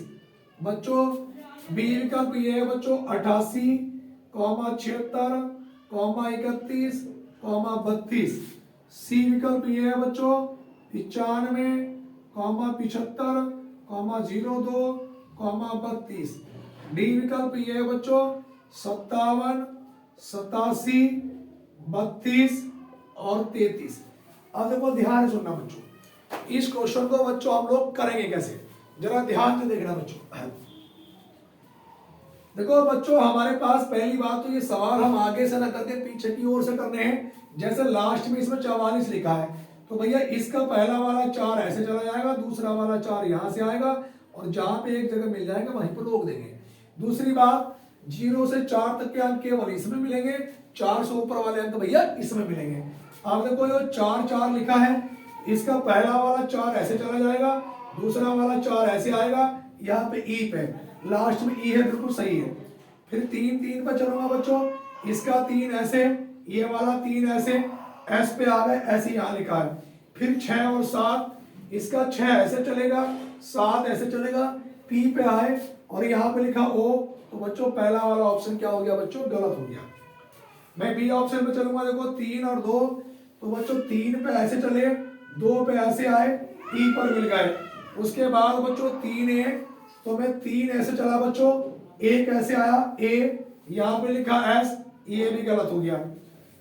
S1: बच्चों बी विकल्प ये है बच्चों 88, 76, 31, 32। सी विकल्प ये है बच्चों 95, 75, 02, 32। डी विकल्प ये है बच्चों 57, 87, 32 और 33। अब देखो ध्यान से सुनना बच्चों, इस क्वेश्चन को बच्चों हम लोग करेंगे कैसे, जरा ध्यान से देखना बच्चों। देखो बच्चों हमारे पास पहली बात तो ये सवाल हम आगे से ना करके पीछे की ओर से करने हैं। जैसे लास्ट में इसमें 44 लिखा है तो भैया इसका पहला वाला 4 ऐसे चला जाएगा, दूसरा वाला 4 यहां से आएगा और जहां पे एक जगह मिल जाएगा वहीं पर रोक देंगे। दूसरी बात 0 से 4 तक के अंक केवल इसमें मिलेंगे, 4 से ऊपर वाले अंक भैया इसमें मिलेंगे। अब देखो ये 4 4 लिखा है, इसका पहला वाला 4 ऐसे चला जाएगा, दूसरा वाला 4 ऐसे आएगा, यहाँ पे ई पे लास्ट में ई है, बिल्कुल सही है। फिर 3 3 पे चलूंगा बच्चों, इसका 3 ऐसे, ये वाला 3 ऐसे, एस पे आ गए ऐसे यहाँ लिखा है। फिर 6 और 7, इसका 6 ऐसे चलेगा, 7 ऐसे चलेगा, पी पे आए और यहाँ पे लिखा ओ, तो बच्चों पहला वाला ऑप्शन क्या हो गया बच्चों, गलत हो गया। मैं बी ऑप्शन पे चलूंगा, देखो 3 और 2, तो बच्चों 3 पे ऐसे चले, 2 पे ऐसे आए, ई पर मिल गए। उसके बाद बच्चों 3 ए, तो मैं 3 ऐसे चला बच्चों, एक ऐसे आया ए, यहाँ पे लिखा एस, ये भी गलत हो गया।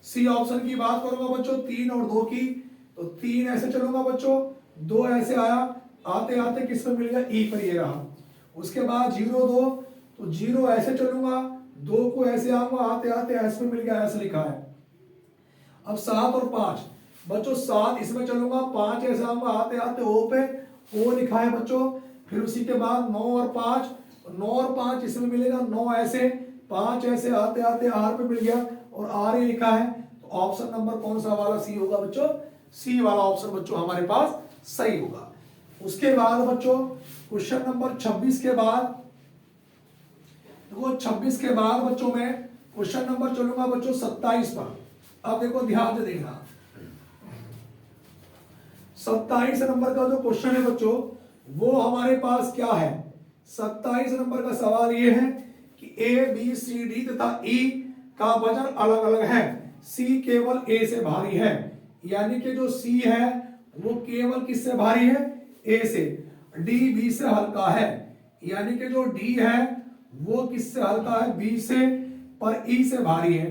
S1: सी ऑप्शन की बात करूंगा बच्चों 3 और 2 की, तो 3 ऐसे चलूंगा बच्चों, 2 ऐसे आया, आते आते किस पे मिल गया, ई पर ये रहा। उसके बाद 0 2, तो 0 ऐसे चलूंगा, 2 को ऐसे आऊंगा, आते आते एस पे मिल गया, ऐसे लिखा है। अब 7 और 5 बच्चों, 7 इसमें चलूंगा, 5 ऐसे आऊंगा, आते आते ओ पे ओ लिखा है बच्चों। फिर उसी के बाद 9 और 5, 9 और 5 इसमें मिलेगा, 9 ऐसे, 5 ऐसे, आते आते आर पे मिल गया और आर ही लिखा है। तो ऑप्शन नंबर कौन सा वाला सी होगा बच्चों, सी वाला ऑप्शन बच्चों हमारे पास सही होगा। उसके बाद बच्चों क्वेश्चन नंबर 26 के बाद, देखो 26 के बाद बच्चों में क्वेश्चन नंबर चलूंगा बच्चों 27 पर। अब देखो ध्यान से देखना, 27 नंबर का जो क्वेश्चन है बच्चों वो हमारे पास क्या है। 27 नंबर का सवाल ये है कि ए बी सी डी तथा ई का वजन अलग अलग है, सी केवल ए से भारी है। यानी कि जो सी है वो केवल किससे भारी है, ए से। डी बी से हल्का है, यानी कि जो डी है वो किससे हल्का है, बी से, पर ई से भारी है।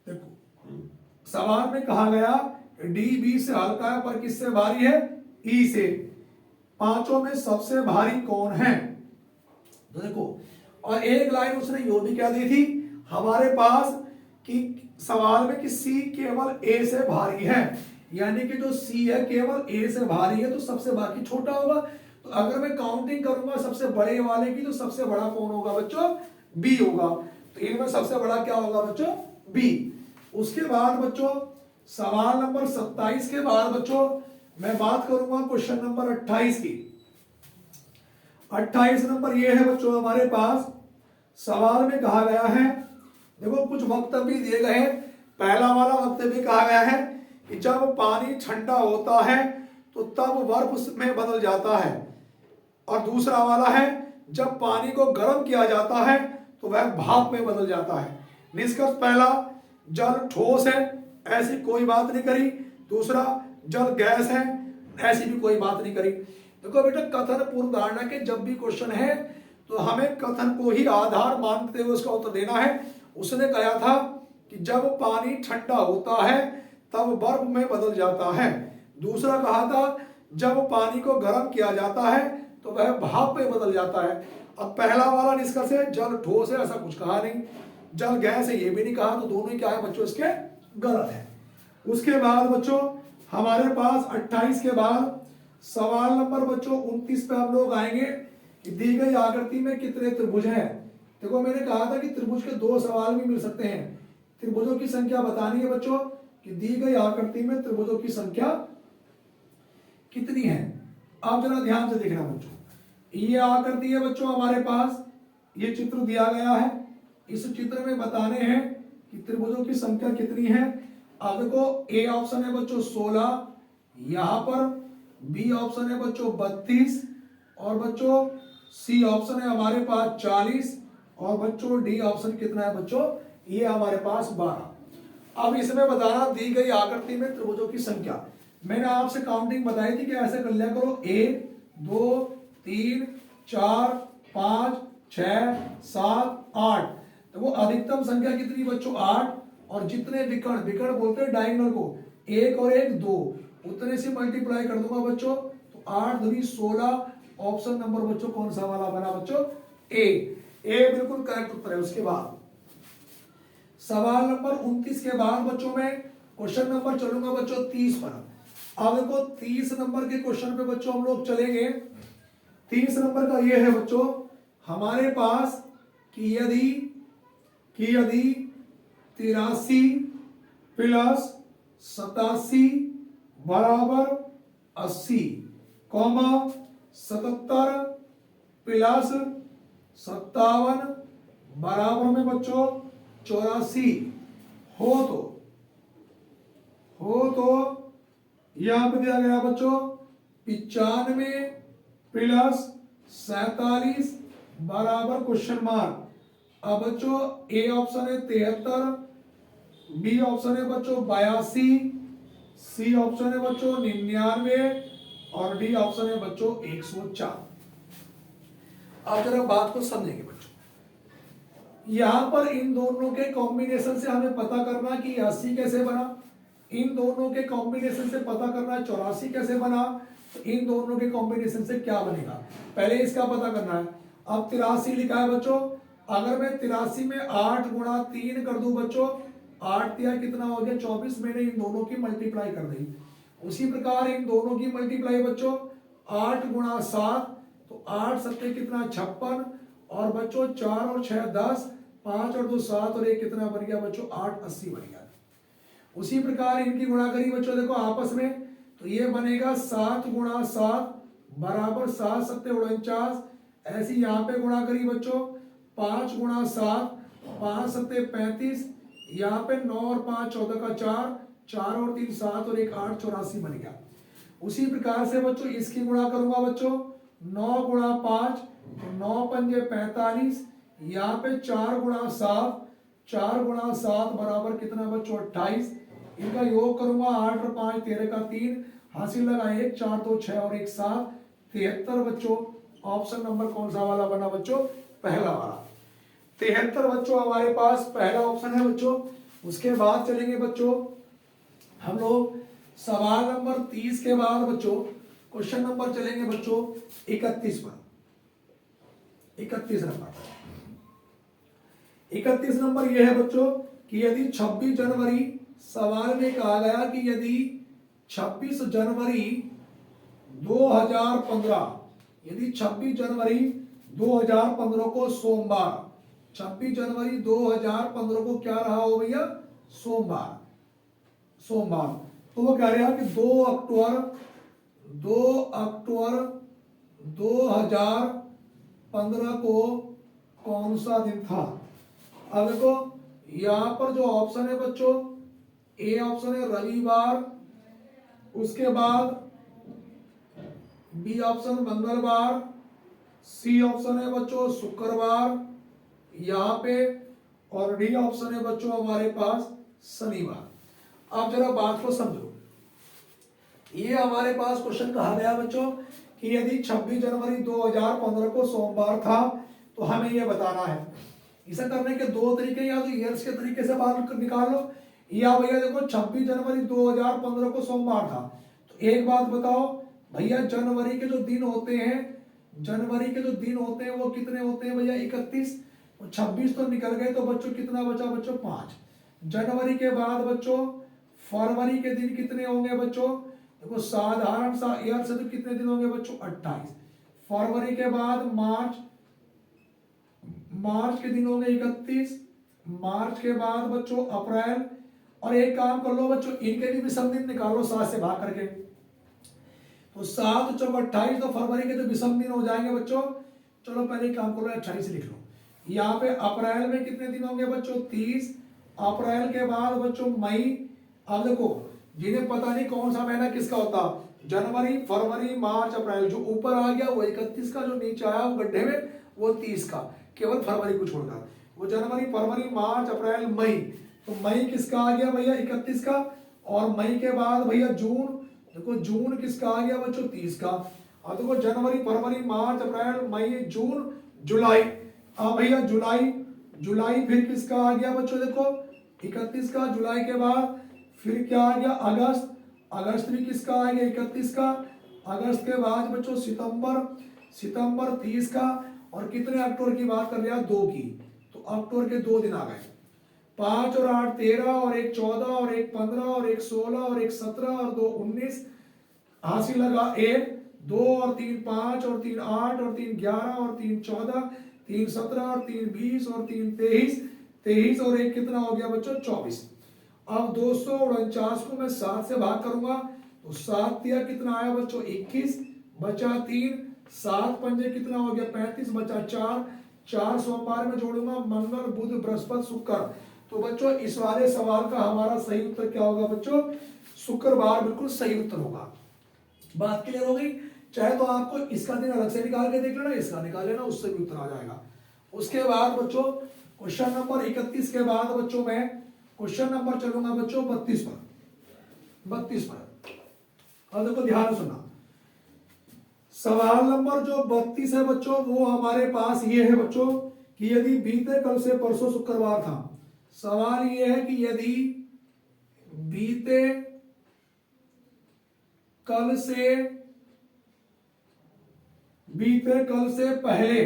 S1: देखो सवाल में कहा गया डी बी से हल्का है पर किससे भारी है, ई से। पांचों में सबसे भारी कौन है, तो देखो, और एक लाइन उसने यो भी क्या दी थी हमारे पास कि सवाल में कि सी केवल ए से भारी है, यानी कि जो सी है केवल ए से भारी है, तो सबसे बाकी छोटा होगा। तो अगर मैं काउंटिंग करूंगा सबसे बड़े वाले की, तो सबसे बड़ा कौन होगा बच्चों, बी होगा। तो इनमें सबसे बड़ा क्या होगा बच्चों, बी। उसके बाद बच्चों सवाल नंबर 27 के बाद बच्चों मैं बात करूंगा क्वेश्चन नंबर 28 की। 28 नंबर ये है बच्चों हमारे पास, सवाल में कहा गया है, देखो कुछ वक्तव्य भी दिए गए हैं। पहला वाला वक्तव्य कहा गया है कि जब पानी ठंडा होता है तो तब बर्फ में बदल जाता है, और दूसरा वाला है जब पानी को गर्म किया जाता है तो वह भाप में बदल जाता है। निष्कर्ष पहला, जल ठोस है, ऐसी कोई बात नहीं करी। दूसरा, जल गैस है, ऐसी भी कोई बात नहीं करी। देखो बेटा कथन पूर्व धारणा के जब भी क्वेश्चन है तो हमें कथन को ही आधार मानते हुए उसका उत्तर देना है। उसने कहा था कि जब पानी ठंडा होता है तब बर्फ में बदल जाता है। दूसरा कहा था जब पानी को गर्म किया जाता है तो वह भाप में बदल जाता है। अब पहला वाला निष्कर्ष है जल ठोस है, ऐसा कुछ कहा नहीं। जल गैस है ये भी नहीं कहा, तो दोनों ही क्या है बच्चों इसके गलत है। उसके बाद बच्चों हमारे पास 28 के बाद सवाल नंबर बच्चों 29 पे हम लोग आएंगे कि दी गई आकृति में कितने त्रिभुज हैं। देखो मैंने कहा था कि त्रिभुज के दो सवाल भी मिल सकते हैं। त्रिभुजों की संख्या बतानी है बच्चों कि दी गई आकृति में त्रिभुजों की संख्या कितनी है। आप जरा ध्यान से देखना बच्चों, ये आकृति है बच्चों हमारे पास, ये चित्र दिया गया है। इस चित्र में बताने हैं कि त्रिभुजों की संख्या कितनी है। अब देखो ए ऑप्शन है बच्चों 16, यहां पर बी ऑप्शन है बच्चों 32 और बच्चों सी ऑप्शन है हमारे पास 40 और बच्चों डी ऑप्शन कितना है बच्चों, ये हमारे पास 12। अब इसमें बताना दी गई आकृति में त्रिभुजों की संख्या। मैंने आपसे काउंटिंग बताई थी कि ऐसे कर लिया करो 1 2 3 4 5 6 7 8। तो वो अधिकतम संख्या कितनी बच्चों 8, और जितने विकर्ण, विकर्ण बोलते हैं डायगोनल को, 1 और 1 2, उतने से मल्टीप्लाई कर दूंगा बच्चों तो 8 दूनी 16। ऑप्शन नंबर बच्चों कौन सा वाला बना बच्चों, ए बिल्कुल करेक्ट उत्तर है। उसके बाद सवाल नंबर 29 के बाद बच्चों में क्वेश्चन नंबर चलूंगा बच्चों 30 पर। अब देखो 30 नंबर के क्वेश्चन पे बच्चों हम लोग चलेंगे। 30 नंबर का ये है बच्चों हमारे पास कि यदि 83 प्लस 87 बराबर 80, 77 प्लस 57 बराबर में बच्चों 84 हो तो यहां पे दिया गया बच्चों 95 प्लस 47 बराबर क्वेश्चन मार्क। अब बच्चों ए ऑप्शन है 73, बी ऑप्शन है बच्चों 82, सी ऑप्शन है बच्चों 99 और डी ऑप्शन है बच्चों 104। अब जरा बात को समझेंगे बच्चों, यहां पर इन दोनों के कॉम्बिनेशन से हमें पता करना कि 80 कैसे बना, इन दोनों के कॉम्बिनेशन से पता करना 84 कैसे बना, तो इन दोनों के कॉम्बिनेशन से क्या बनेगा पहले इसका पता करना है। अब 83 लिखा है बच्चों, अगर मैं 83 में 8 गुणा 3 कर दूं बच्चों, 8 तिया कितना हो गया 24, मैंने इन दोनों की मल्टीप्लाई कर दी। उसी प्रकार इन दोनों की मल्टीप्लाई बच्चों 8 गुणा 7, तो 8 सत्ते कितना 56 और बच्चों 4 और 6 10, 5 और 2 7 और 1 कितना बन गया बच्चों 8 80 बन गया। उसी प्रकार इनकी गुणा करी बच्चों देखो आपस में, तो ये बनेगा 7 गुणा 7 बराबर 7 सत्ते 49। ऐसी यहाँ पे गुणा करी बच्चों 5 गुणा 7, 5 सत्ते 35, यहाँ पे 9 और 5 14 का 4, 4 और 3 7 और 1 8 84 बन गया। उसी प्रकार से बच्चों इसकी गुणा करूंगा बच्चों 9 गुणा 5, 9 पंजे 45, यहाँ पे 4 गुणा 7, 4 गुणा 7 बराबर कितना बच्चों 28। इनका योग करूंगा 8 और 5 13 का 3, हासिल लगा 1 4 2 6 और 1 7, 73 बच्चों। ऑप्शन नंबर कौन सा वाला बना बच्चों, पहला वाला। 73 बच्चों हमारे पास पहला ऑप्शन है बच्चों। उसके बाद चलेंगे बच्चों हम लोग सवाल नंबर 30 के बाद बच्चों क्वेश्चन नंबर चलेंगे बच्चों 31 पर। 31 नंबर यह है बच्चों कि यदि 26 जनवरी, सवाल में कहा गया कि यदि 26 जनवरी 2015, यदि 26 जनवरी 2015 को सोमवार, 26 जनवरी 2015 को क्या रहा हो भैया सोमवार, तो वो कह रहा है कि 2 अक्टूबर 2015 को कौन सा दिन था। अब देखो यहां पर जो ऑप्शन है बच्चों, ए ऑप्शन है रविवार, उसके बाद बी ऑप्शन मंगलवार, सी ऑप्शन है बच्चों शुक्रवार यहाँ पे, और डी ऑप्शन है बच्चों हमारे पास शनिवार। आप जरा बात को समझो, ये हमारे पास क्वेश्चन कहा गया बच्चों कि यदि 26 जनवरी 2015 को सोमवार था तो हमें यह बताना है। इसे करने के दो तरीके, या तो ईयर्स के तरीके से बात निकाल लो, या भैया देखो 26 जनवरी 2015 को सोमवार था, तो एक बात बताओ भैया जनवरी के जो दिन होते हैं, जनवरी के जो दिन होते हैं वो कितने होते हैं भैया 31, 26 तो निकल गए, तो बच्चों कितना बचा बच्चों 5। जनवरी के बाद बच्चों फरवरी के दिन कितने होंगे बच्चों, देखो साधारण सा ईयर से तो कितने दिन होंगे बच्चों 28। फरवरी के बाद मार्च, मार्च के दिन होंगे 31। मार्च के बाद बच्चों अप्रैल, और एक काम कर लो बच्चों इनके भी विषम दिन निकालो 7 से भाग करके, तो 7 चौक 28, तो फरवरी के तो विषम दिन हो जाएंगे बच्चों। चलो पहले एक काम करो 28 लिख लो। यहाँ पे अप्रैल में कितने दिन होंगे बच्चों 30। अप्रैल के बाद बच्चों मई। अब देखो जिन्हें पता नहीं कौन सा महीना किसका होता, जनवरी फरवरी मार्च अप्रैल, जो ऊपर आ गया वो 31 का, जो नीचे आया वो गड्ढे में वो 30 का, केवल फरवरी को छोड़कर। वो जनवरी फरवरी मार्च अप्रैल मई, तो मई किसका आ गया भैया 31 का। और मई के बाद भैया जून, देखो जून किसका आ गया बच्चों 30 का। और देखो जनवरी फरवरी मार्च अप्रैल मई जून जुलाई, अब भैया जुलाई, जुलाई फिर किसका आ गया बच्चों देखो 31 का। जुलाई के बाद फिर क्या आ गया अगस्त, अगस्त भी किसका आ गया 31 का। अगस्त के बाद बच्चों सितंबर, सितंबर 30 का। और कितने अक्टूबर की बात कर रहे हैं 2 की, तो अक्टूबर के 2 दिन आ गए। 5 और 8 13, और 1 14, और 1 15, और 1 16, और 1 17, और 2 19, हासिल लगा 1 2 और 3 5, और 3 8, और 3 11, और 3 14, 3 17, और 3 20, और 3 23, 23 और 1 कितना हो गया बच्चों 24। अब 249 को मैं 7 से भाग करूंगा, तो 7 दिया कितना आया बच्चों 21, बचा 3, 7 पंजे कितना हो गया 35, बचा 4, 4 सोमवार में जोड़ूंगा मंगल बुध बृहस्पति शुक्र। तो बच्चों इस वाले सवाल का हमारा सही उत्तर क्या होगा बच्चों, शुक्रवार बिल्कुल सही उत्तर होगा। बात क्लियर हो गई। चाहे तो आपको इसका दिन अलग से निकाल के देख लेना, इसका निकाल लेना, उससे भी उत्तर आ जाएगा। उसके बाद बच्चों क्वेश्चन नंबर 31 के बाद बच्चों मैं क्वेश्चन नंबर चलूंगा बच्चों 32 पर, 32 पर। अब देखो ध्यान सुनना, सवाल नंबर जो 32 है बच्चों वो हमारे पास ये है बच्चों कि यदि बीते कल से परसों शुक्रवार था, सवाल ये है कि यदि बीते कल से पहले,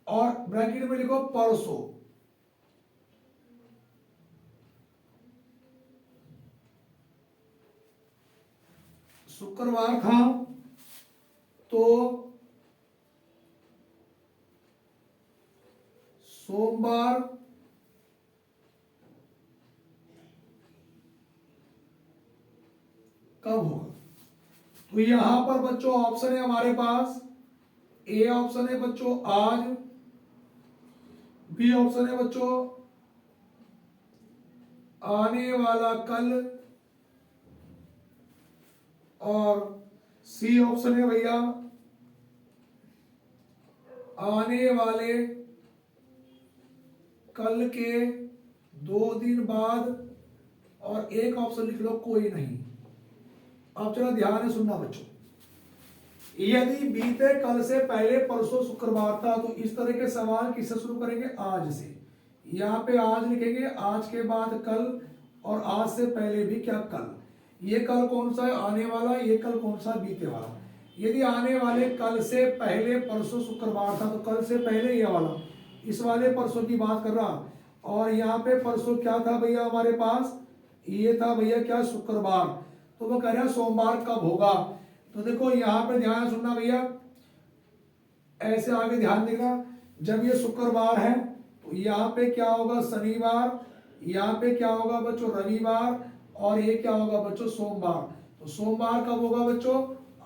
S1: और ब्रैकेट में लिखो परसों, शुक्रवार था तो सोमवार कब होगा। तो यहां पर बच्चों ऑप्शन है हमारे पास, ए ऑप्शन है बच्चों आज, बी ऑप्शन है बच्चों आने वाला कल, और सी ऑप्शन है भैया आने वाले कल के 2 दिन बाद, और एक ऑप्शन लिख लो कोई नहीं। अब चलो ध्यान से सुनना बच्चों, यदि बीते कल से पहले परसों शुक्रवार था, तो इस तरह के सवाल किससे शुरू करेंगे आज से। यहाँ पे आज लिखेंगे, आज के बाद कल, और आज से पहले भी क्या कल। ये कल कौन सा है आने वाला, ये कल कौन सा बीते वाला। यदि आने वाले कल से पहले परसों शुक्रवार था, तो कल से पहले ये वाला, इस वाले परसों की बात कर रहा। और यहाँ पे परसों क्या था भैया हमारे पास, ये था भैया क्या शुक्रवार। तो वो कह रहे हैं सोमवार कब होगा। तो देखो यहाँ पे ध्यान सुनना भैया, ऐसे आगे ध्यान देगा, जब ये शुक्रवार है तो यहाँ पे क्या होगा शनिवार, यहाँ पे क्या होगा बच्चों रविवार, और ये क्या होगा बच्चों सोमवार। तो सोमवार कब होगा बच्चों,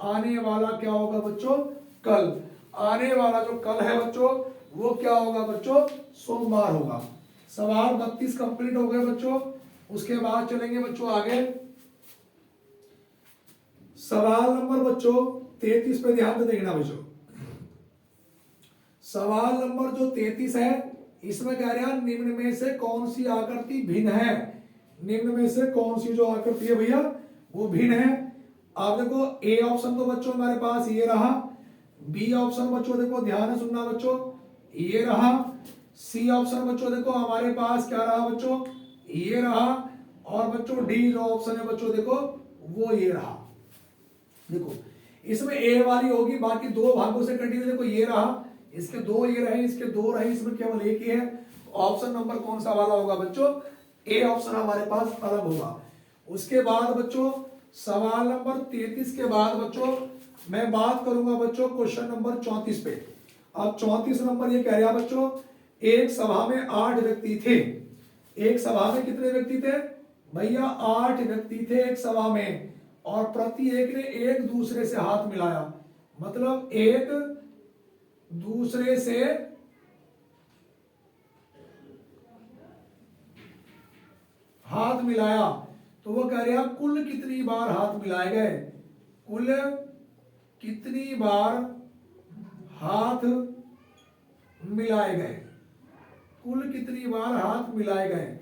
S1: आने वाला क्या होगा बच्चों कल। आने वाला जो कल है बच्चों वो क्या होगा बच्चों सोमवार होगा। सवाल 32 कंप्लीट हो गए बच्चों। उसके बाद चलेंगे बच्चों आगे, सवाल नंबर बच्चों 33 पे ध्यान से देखना बच्चों। सवाल नंबर जो 33 है, इसमें कह रहे हैं निम्न में से कौन सी आकृति भिन्न है। निम्न में से कौन सी जो आकृति है भैया वो भिन्न है। आप देखो ए ऑप्शन तो बच्चों हमारे पास ये रहा, बी ऑप्शन बच्चों देखो ध्यान से सुनना बच्चों ये रहा, सी ऑप्शन बच्चों देखो हमारे पास क्या रहा बच्चों ये रहा, और बच्चों डी जो ऑप्शन है बच्चों देखो वो ये रहा। देखो इसमें ए वाली होगी, बाकी 2 भागों से कटी हुई। देखो ये रहा, इसके 2 ये रहे, इसके 2 रहे, इसमें केवल एक ही है। ऑप्शन नंबर कौन सा वाला होगा बच्चों ए ऑप्शन हमारे पास अलग होगा। उसके बाद बच्चों सवाल नंबर 33 के बाद बच्चों मैं बात करूंगा बच्चों क्वेश्चन नंबर 34 पे। अब 34 नंबर ये कह रहा बच्चों, एक सभा में 8 व्यक्ति थे। एक सभा में कितने व्यक्ति थे भैया? 8 व्यक्ति थे एक सभा में, और प्रति एक ने एक दूसरे से हाथ मिलाया। मतलब एक दूसरे से हाथ मिलाया, तो वो कह रहा कुल कितनी बार हाथ मिलाए गए? कुल कितनी बार हाथ मिलाए गए? कुल कितनी बार हाथ मिलाए गए?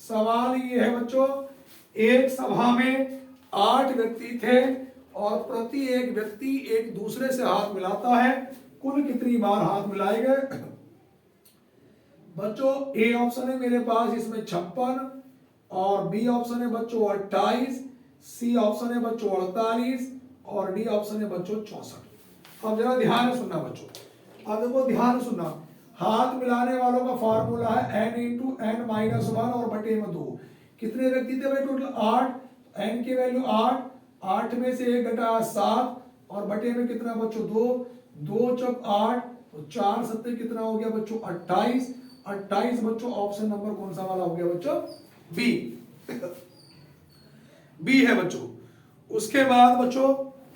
S1: सवाल ये है बच्चों, एक सभा में 8 व्यक्ति थे और प्रति एक व्यक्ति एक दूसरे से हाथ मिलाता है, कुल कितनी बार हाथ मिलाए गए? बच्चों ए ऑप्शन है मेरे पास इसमें 56, और बी ऑप्शन है बच्चों 28, सी ऑप्शन है बच्चों 48, और डी ऑप्शन है बच्चों 64। अब जरा ध्यान से सुनना बच्चों, अब देखो ध्यान से सुनना। हाथ मिलाने वालों का फॉर्मूला है n इंटू एन माइनस 1 और बटे में 2। कितने व्यक्ति थे भाई? टोटल 8, n की वैल्यू 8, 8 में से 1 घटाया 7, और बटे में कितना बच्चों? 2, 2 चौक 8, तो 4 सत्ते कितना हो गया बच्चों? 28। 28 बच्चों ऑप्शन नंबर कौन सा वाला हो गया बच्चों? बी। बी है बच्चों। उसके बाद बच्चों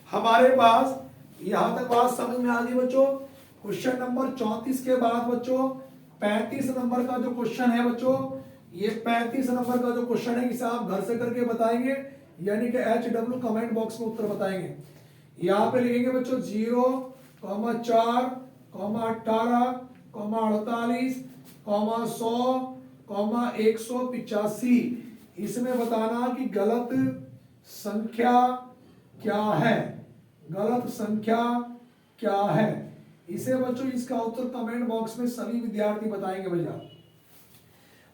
S1: हमारे पास यहां तक बात समझ में आ गई बच्चों। क्वेश्चन नंबर 34 के बाद बच्चों 35 नंबर का जो क्वेश्चन है बच्चों, ये 35 नंबर का जो क्वेश्चन है इसे आप घर से करके बताएंगे, यानी कि HW कमेंट बॉक्स में उत्तर बताएंगे। यहां पे लिखेंगे बच्चों 0, 4, 18, 48, 100, 185। इसमें बताना कि गलत संख्या क्या है? गलत संख्या क्या है? इसे बच्चों इसका उत्तर कमेंट बॉक्स में सभी विद्यार्थी बताएंगे भैया।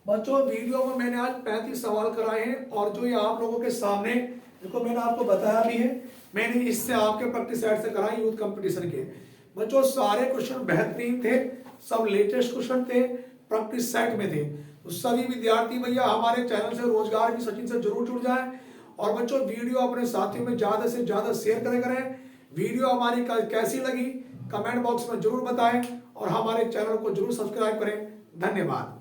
S1: बच्चों वीडियो में मैंने आज 35 सवाल कराए हैं, और जो ये आप लोगों के सामने देखो मैंने आपको बताया भी है, मैंने इससे आपके प्रैक्टिस सेट से कराए यूथ कंपटीशन के। बच्चों सारे क्वेश्चन बेहतरीन थे, सब लेटेस्ट क्वेश्चन थे, प्रैक्टिस सेट में थे। तो सभी विद्यार्थी भैया हमारे चैनल से रोजगार की सचिन से जरूर जुड़ जाएं, और बच्चों वीडियो अपने साथियों में ज्यादा से ज्यादा शेयर करें। वीडियो हमारी कैसी लगी कमेंट बॉक्स में जरूर बताएं, और हमारे चैनल को जरूर सब्सक्राइब करें। धन्यवाद।